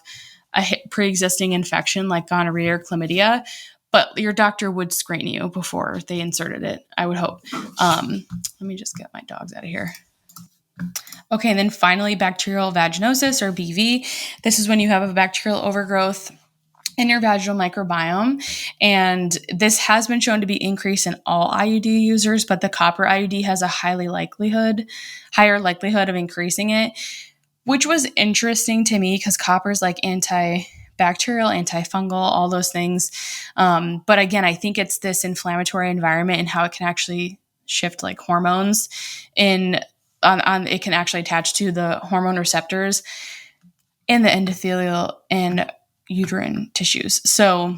a pre-existing infection like gonorrhea or chlamydia. But your doctor would screen you before they inserted it, I would hope. Let me just get my dogs out of here. Okay, and then finally, bacterial vaginosis or BV. This is when you have a bacterial overgrowth in your vaginal microbiome. And this has been shown to be increased in all IUD users, but the copper IUD has a higher likelihood of increasing it, which was interesting to me because copper is like antibacterial, antifungal, all those things. But again, I think it's this inflammatory environment and how it can actually shift like hormones it can actually attach to the hormone receptors in the endothelial and uterine tissues. So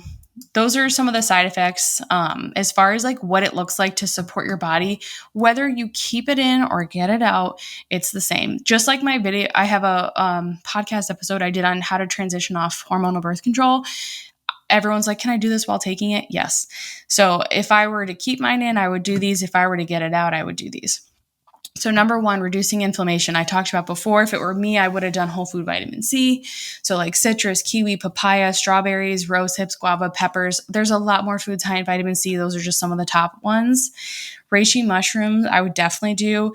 those are some of the side effects. As far as like what it looks like to support your body, whether you keep it in or get it out, it's the same. Just like my video, I have a podcast episode I did on how to transition off hormonal birth control. Everyone's like, can I do this while taking it? Yes. So if I were to keep mine in, I would do these. If I were to get it out, I would do these. So number one, reducing inflammation. I talked about before, if it were me, I would have done whole food vitamin C. So like citrus, kiwi, papaya, strawberries, rose hips, guava, peppers. There's a lot more foods high in vitamin C. Those are just some of the top ones. Reishi mushrooms, I would definitely do.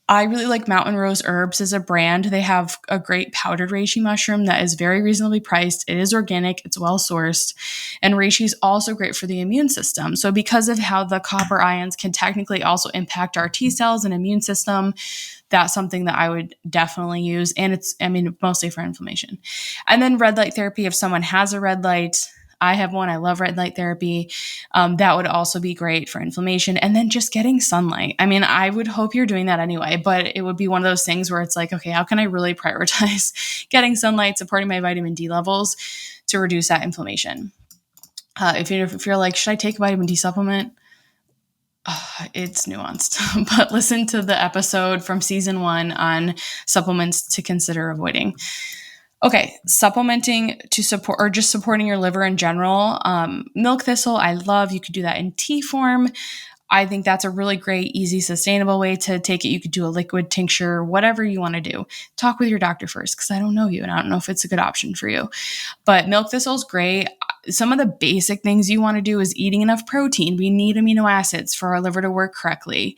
I really like Mountain Rose Herbs as a brand. They have a great powdered reishi mushroom that is very reasonably priced. It is organic. It's well sourced. And reishi is also great for the immune system. So because of how the copper ions can technically also impact our T cells and immune system, that's something that I would definitely use. And mostly for inflammation. And then red light therapy, if someone has a red light, I have one. I love red light therapy. That would also be great for inflammation. And then just getting sunlight. I would hope you're doing that anyway, but it would be one of those things where it's like, okay, how can I really prioritize getting sunlight, supporting my vitamin D levels to reduce that inflammation? If you're like, should I take a vitamin D supplement? It's nuanced, but listen to the episode from season 1 on supplements to consider avoiding. Okay, supplementing to support or just supporting your liver in general. Milk thistle, I love. You could do that in tea form. I think that's a really great, easy, sustainable way to take it. You could do a liquid tincture, whatever you want to do. Talk with your doctor first because I don't know you and I don't know if it's a good option for you. But milk thistle is great. Some of the basic things you want to do is eating enough protein. We need amino acids for our liver to work correctly.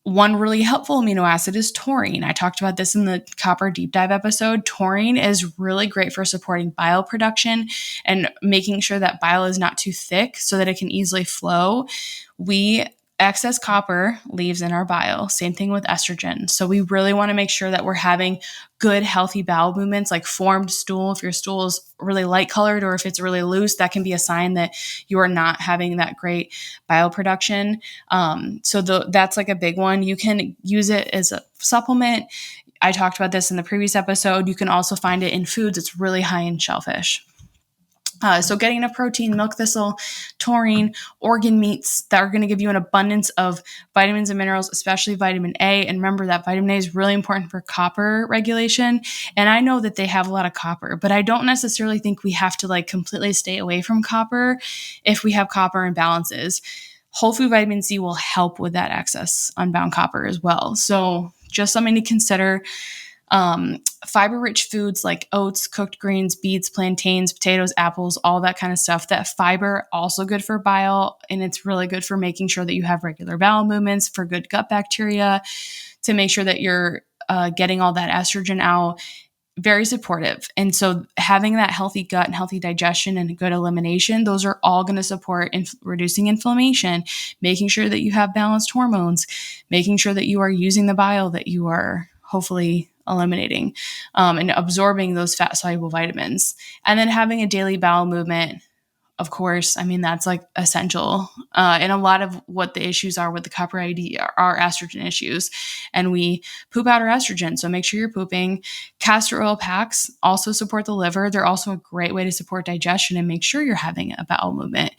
One really helpful amino acid is taurine. I talked about this in the copper deep dive episode. Taurine is really great for supporting bile production and making sure that bile is not too thick so that it can easily flow. Excess copper leaves in our bile. Same thing with estrogen. So we really want to make sure that we're having good, healthy bowel movements, like formed stool. If your stool is really light colored or if it's really loose, that can be a sign that you are not having that great bile production. That's like a big one. You can use it as a supplement. I talked about this in the previous episode. You can also find it in foods. It's really high in shellfish. So getting enough protein, milk thistle, taurine, organ meats that are going to give you an abundance of vitamins and minerals, especially vitamin A. And remember that vitamin A is really important for copper regulation. And I know that they have a lot of copper, but I don't necessarily think we have to like completely stay away from copper if we have copper imbalances. Whole food vitamin C will help with that excess unbound copper as well. So just something to consider. Fiber-rich foods like oats, cooked greens, beets, plantains, potatoes, apples, all that kind of stuff. That fiber also good for bile, and it's really good for making sure that you have regular bowel movements, for good gut bacteria, to make sure that you're getting all that estrogen out. Very supportive. And so having that healthy gut and healthy digestion and good elimination, those are all going to support reducing inflammation, making sure that you have balanced hormones, making sure that you are using the bile that you are hopefully eliminating, and absorbing those fat soluble vitamins. And then having a daily bowel movement, of course, I mean, that's like essential. And a lot of what the issues are with the copper IUD are estrogen issues. And we poop out our estrogen. So make sure you're pooping. Castor oil packs also support the liver. They're also a great way to support digestion and make sure you're having a bowel movement.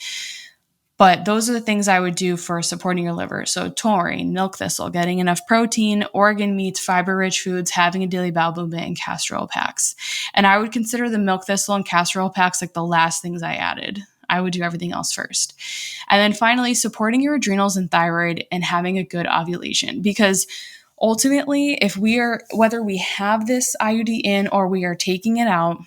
But those are the things I would do for supporting your liver. So taurine, milk thistle, getting enough protein, organ meats, fiber-rich foods, having a daily bowel movement, and castor oil packs. And I would consider the milk thistle and castor oil packs like the last things I added. I would do everything else first. And then finally, supporting your adrenals and thyroid and having a good ovulation. Because ultimately, whether we have this IUD in or we are taking it out,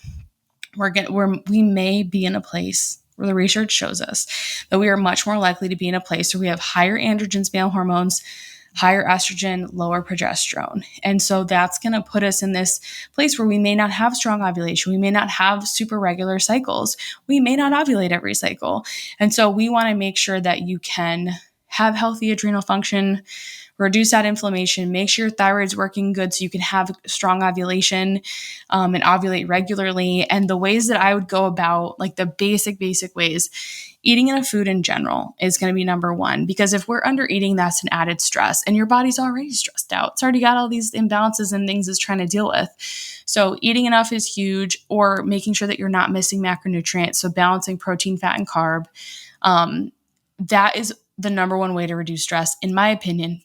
we may be in a place where the research shows us that we are much more likely to be in a place where we have higher androgens, male hormones, higher estrogen, lower progesterone. And so that's going to put us in this place where we may not have strong ovulation. We may not have super regular cycles. We may not ovulate every cycle. And so we want to make sure that you can have healthy adrenal function, reduce that inflammation, make sure your thyroid's working good so you can have strong ovulation, and ovulate regularly. And the ways that I would go about, like the basic ways, eating enough food in general is going to be number one, because if we're under eating, that's an added stress and your body's already stressed out. It's already got all these imbalances and things it's trying to deal with. So eating enough is huge, or making sure that you're not missing macronutrients. So balancing protein, fat, and carb. That is the number one way to reduce stress, in my opinion,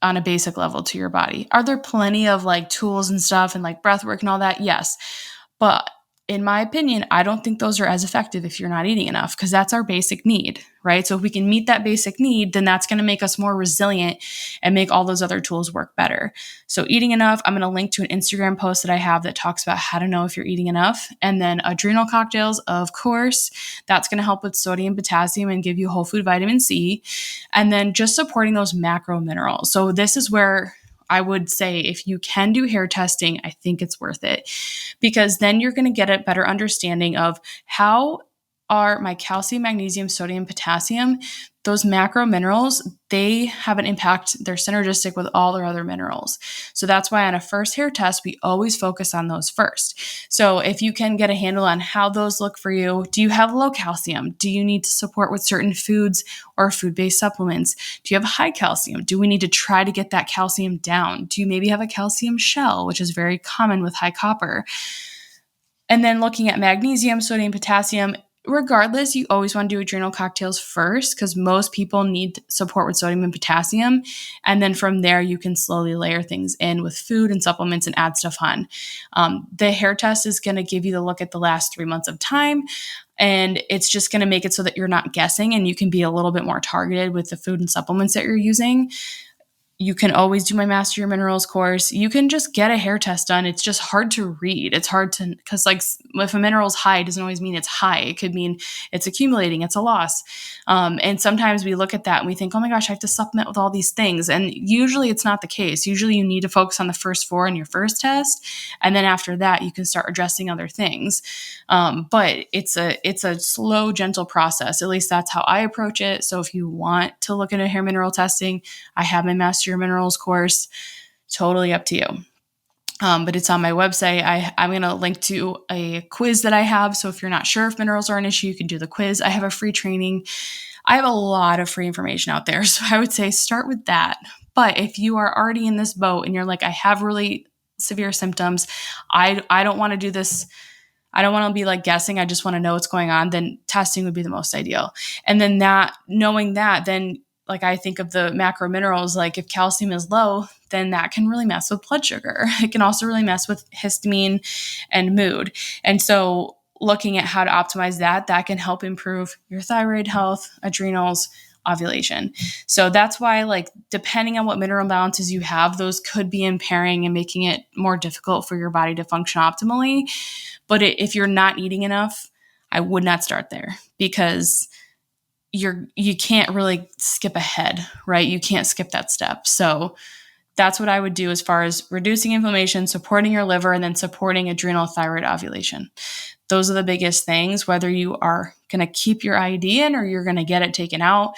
on a basic level to your body. Are there plenty of like tools and stuff and like breath work and all that? Yes. But in my opinion, I don't think those are as effective if you're not eating enough, because that's our basic need, right? So if we can meet that basic need, then that's going to make us more resilient and make all those other tools work better. So eating enough, I'm going to link to an Instagram post that I have that talks about how to know if you're eating enough. And then adrenal cocktails, of course, that's going to help with sodium, potassium, and give you whole food vitamin C. And then just supporting those macro minerals. So this is where I would say if you can do hair testing, I think it's worth it, because then you're going to get a better understanding of how are my calcium, magnesium, sodium, potassium, those macro minerals, they have an impact. They're synergistic with all their other minerals. So that's why on a first hair test, we always focus on those first. So if you can get a handle on how those look for you, do you have low calcium? Do you need to support with certain foods or food-based supplements? Do you have high calcium? Do we need to try to get that calcium down? Do you maybe have a calcium shell, which is very common with high copper? And then looking at magnesium, sodium, potassium, regardless, you always want to do adrenal cocktails first, because most people need support with sodium and potassium. And then from there, you can slowly layer things in with food and supplements and add stuff on. The hair test is going to give you the look at the last 3 months of time. And it's just going to make it so that you're not guessing and you can be a little bit more targeted with the food and supplements that you're using. You can always do my Master Your Minerals course. You can just get a hair test done. It's just hard to read. It's hard to, because like if a mineral's high, it doesn't always mean it's high. It could mean it's accumulating, it's a loss. And sometimes we look at that and we think, oh my gosh, I have to supplement with all these things. And usually it's not the case. Usually you need to focus on the first 4 in your first test. And then after that, you can start addressing other things. But it's a slow, gentle process. At least that's how I approach it. So if you want to look into hair mineral testing, I have my Master Your Minerals course. Totally up to you. But it's on my website. I'm going to link to a quiz that I have. So if you're not sure if minerals are an issue, you can do the quiz. I have a free training. I have a lot of free information out there. So I would say start with that. But if you are already in this boat and you're like, I have really severe symptoms, I don't want to do this I don't want to be like guessing, I just want to know what's going on, then testing would be the most ideal. And then knowing that, then like I think of the macro minerals, like if calcium is low, then that can really mess with blood sugar. It can also really mess with histamine and mood. And so looking at how to optimize that can help improve your thyroid health, adrenals, ovulation. So that's why, like, depending on what mineral imbalances you have, those could be impairing and making it more difficult for your body to function optimally. But if you're not eating enough, I would not start there, because you can't really skip ahead, right? You can't skip that step. So that's what I would do as far as reducing inflammation, supporting your liver, and then supporting adrenal thyroid ovulation. Those are the biggest things, whether you are going to keep your IUD in or you're going to get it taken out.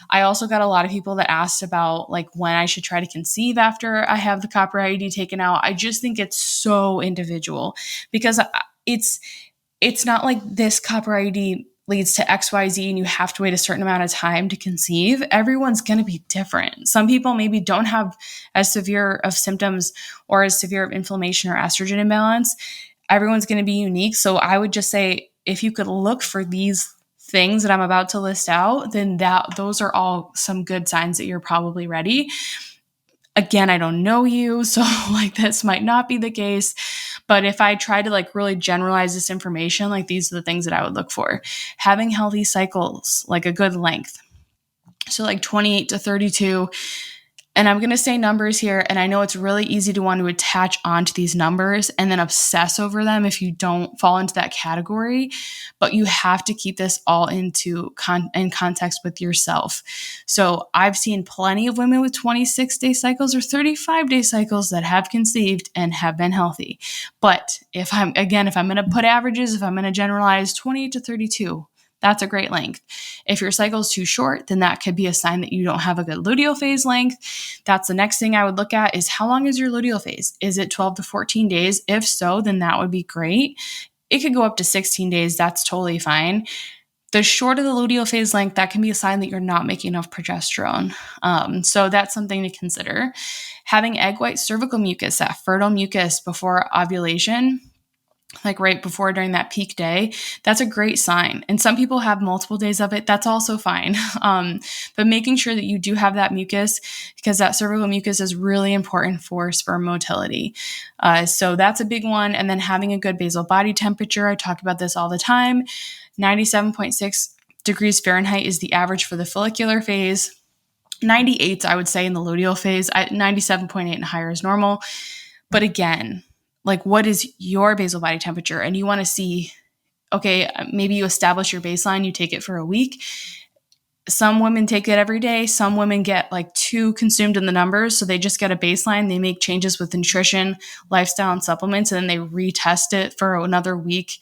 I also got a lot of people that asked about like when I should try to conceive after I have the copper IUD taken out. I just think it's so individual, because it's not like this copper IUD leads to XYZ and you have to wait a certain amount of time to conceive. Everyone's going to be different. Some people maybe don't have as severe of symptoms or as severe of inflammation or estrogen imbalance. Everyone's going to be unique. So I would just say, if you could look for these things that I'm about to list out, then those are all some good signs that you're probably ready. Again, I don't know you, so like this might not be the case. But if I try to like really generalize this information, like these are the things that I would look for. Having healthy cycles, like a good length. So like 28 to 32. And I'm going to say numbers here. And I know it's really easy to want to attach onto these numbers and then obsess over them if you don't fall into that category. But you have to keep this all in context with yourself. So I've seen plenty of women with 26-day cycles or 35-day cycles that have conceived and have been healthy. But if I'm going to put averages, if I'm going to generalize, 28 to 32, that's a great length. If your cycle is too short, then that could be a sign that you don't have a good luteal phase length. That's the next thing I would look at, is how long is your luteal phase? Is it 12 to 14 days? If so, then that would be great. It could go up to 16 days. That's totally fine. The shorter the luteal phase length, that can be a sign that you're not making enough progesterone. So that's something to consider. Having egg white cervical mucus, that fertile mucus before ovulation, like right before, during that peak day, that's a great sign. And some people have multiple days of it. That's also fine. But making sure that you do have that mucus, because that cervical mucus is really important for sperm motility. So that's a big one. And then having a good basal body temperature. I talk about this all the time. 97.6 degrees Fahrenheit is the average for the follicular phase. 98, I would say, in the luteal phase. 97.8 and higher is normal. But again, like, what is your basal body temperature? And you want to see, okay, maybe you establish your baseline, you take it for a week. Some women take it every day. Some women get like too consumed in the numbers. So they just get a baseline. They make changes with nutrition, lifestyle, and supplements, and then they retest it for another week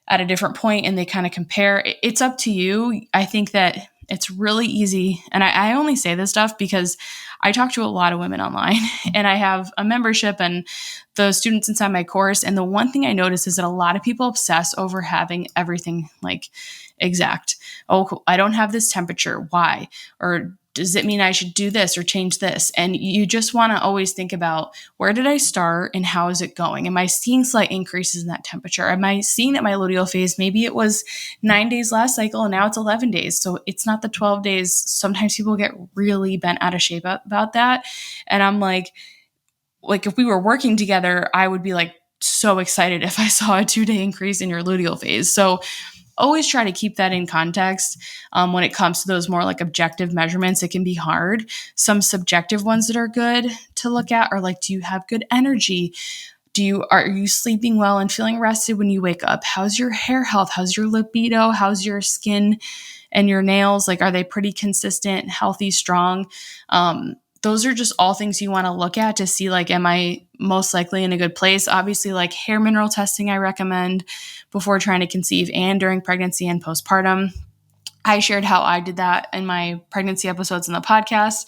at a different point, and they kind of compare. It's up to you. I think that it's really easy. And I only say this stuff because I talk to a lot of women online, and I have a membership and the students inside my course. And the one thing I notice is that a lot of people obsess over having everything like exact. Oh, I don't have this temperature. Why? Or does it mean I should do this or change this? And you just want to always think about, where did I start and how is it going? Am I seeing slight increases in that temperature? Am I seeing that my luteal phase, maybe it was 9 days last cycle and now it's 11 days. So it's not the 12 days. Sometimes people get really bent out of shape about that. And I'm like if we were working together, I would be like so excited if I saw a 2-day increase in your luteal phase. So always try to keep that in context. When it comes to those more like objective measurements, it can be hard. Some subjective ones that are good to look at are like, do you have good energy? Are you sleeping well and feeling rested when you wake up? How's your hair health? How's your libido? How's your skin and your nails? Like, are they pretty consistent, healthy, strong? Those are just all things you want to look at to see, like, am I most likely in a good place? Obviously, like hair mineral testing, I recommend before trying to conceive and during pregnancy and postpartum. I shared how I did that in my pregnancy episodes in the podcast.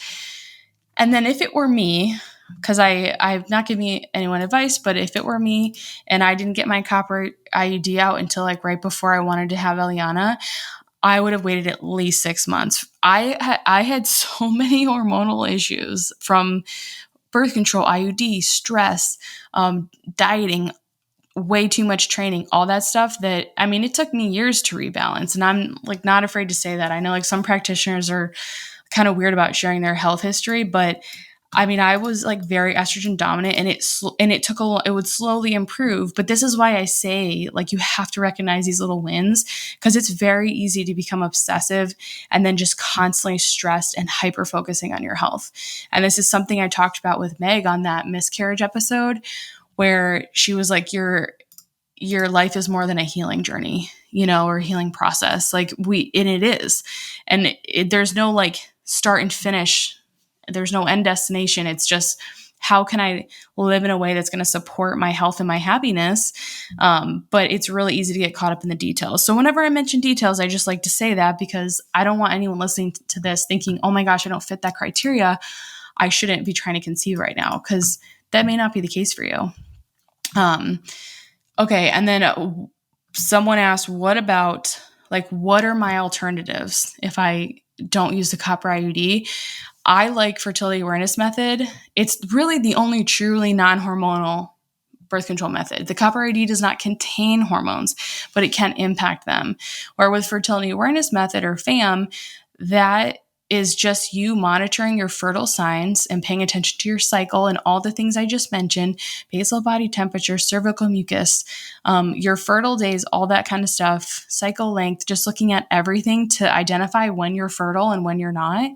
And then if it were me, because I've not given anyone advice, but if it were me and I didn't get my copper IUD out until like right before I wanted to have Eliana, I would have waited at least 6 months. I had so many hormonal issues, from birth control, IUD, stress, dieting, way too much training, all that stuff that, I mean, it took me years to rebalance. And I'm like not afraid to say that. I know like some practitioners are kind of weird about sharing their health history, but I mean, I was like very estrogen dominant, and it would slowly improve. But this is why I say like you have to recognize these little wins, because it's very easy to become obsessive and then just constantly stressed and hyper focusing on your health. And this is something I talked about with Meg on that miscarriage episode, where she was like, your life is more than a healing journey, or a healing process. Like and it is, and there's no like start and finish. There's no end destination. It's just, how can I live in a way that's going to support my health and my happiness? But it's really easy to get caught up in the details. So whenever I mention details, I just like to say that, because I don't want anyone listening to this thinking, oh my gosh, I don't fit that criteria, I shouldn't be trying to conceive right now, because that may not be the case for you. Okay. And then someone asked, what are my alternatives if I don't use the copper IUD? I like fertility awareness method. It's really the only truly non-hormonal birth control method. The copper IUD does not contain hormones, but it can impact them. Where with fertility awareness method, or FAM, that is just you monitoring your fertile signs and paying attention to your cycle and all the things I just mentioned: basal body temperature, cervical mucus, your fertile days, all that kind of stuff, cycle length, just looking at everything to identify when you're fertile and when you're not,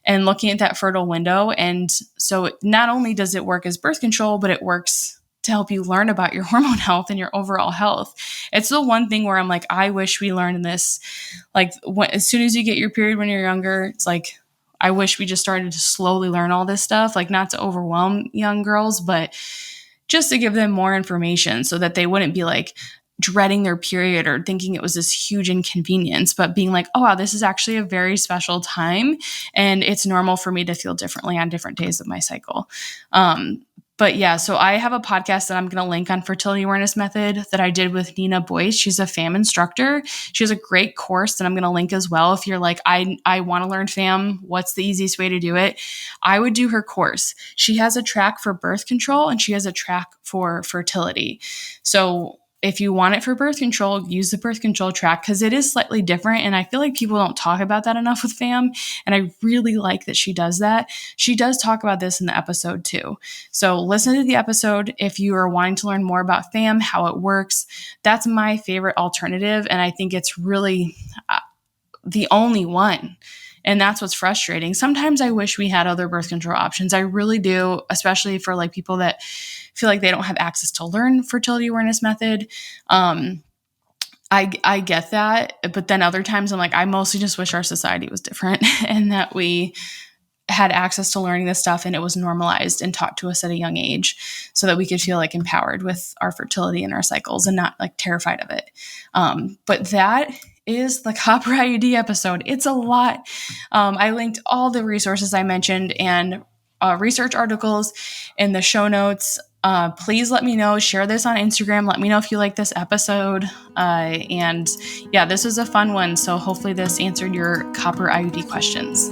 and looking at that fertile window. And so not only does it work as birth control, but it works to help you learn about your hormone health and your overall health. It's the one thing where I'm like, I wish we learned this. Like as soon as you get your period when you're younger, it's like, I wish we just started to slowly learn all this stuff, like not to overwhelm young girls, but just to give them more information so that they wouldn't be like dreading their period or thinking it was this huge inconvenience, but being like, oh, wow, this is actually a very special time, and it's normal for me to feel differently on different days of my cycle. But yeah, so I have a podcast that I'm going to link on fertility awareness method that I did with Nina Boyce. She's a FAM instructor. She has a great course that I'm going to link as well. If you're like, I want to learn FAM, what's the easiest way to do it? I would do her course. She has a track for birth control and she has a track for fertility. So if you want it for birth control, use the birth control track, because it is slightly different. And I feel like people don't talk about that enough with FAM. And I really like that she does that. She does talk about this in the episode too. So listen to the episode if you are wanting to learn more about FAM, how it works. That's my favorite alternative. And I think it's really the only one. And that's what's frustrating. Sometimes I wish we had other birth control options. I really do, especially for like people that feel like they don't have access to learn fertility awareness method. I get that. But then other times I'm like, I mostly just wish our society was different and that we had access to learning this stuff and it was normalized and taught to us at a young age so that we could feel like empowered with our fertility and our cycles and not like terrified of it. But that is the copper IUD episode. It's a lot. I linked all the resources I mentioned and research articles in the show notes. Please let me know, share this on Instagram. Let me know if you like this episode. And yeah, this was a fun one. So hopefully this answered your copper IUD questions.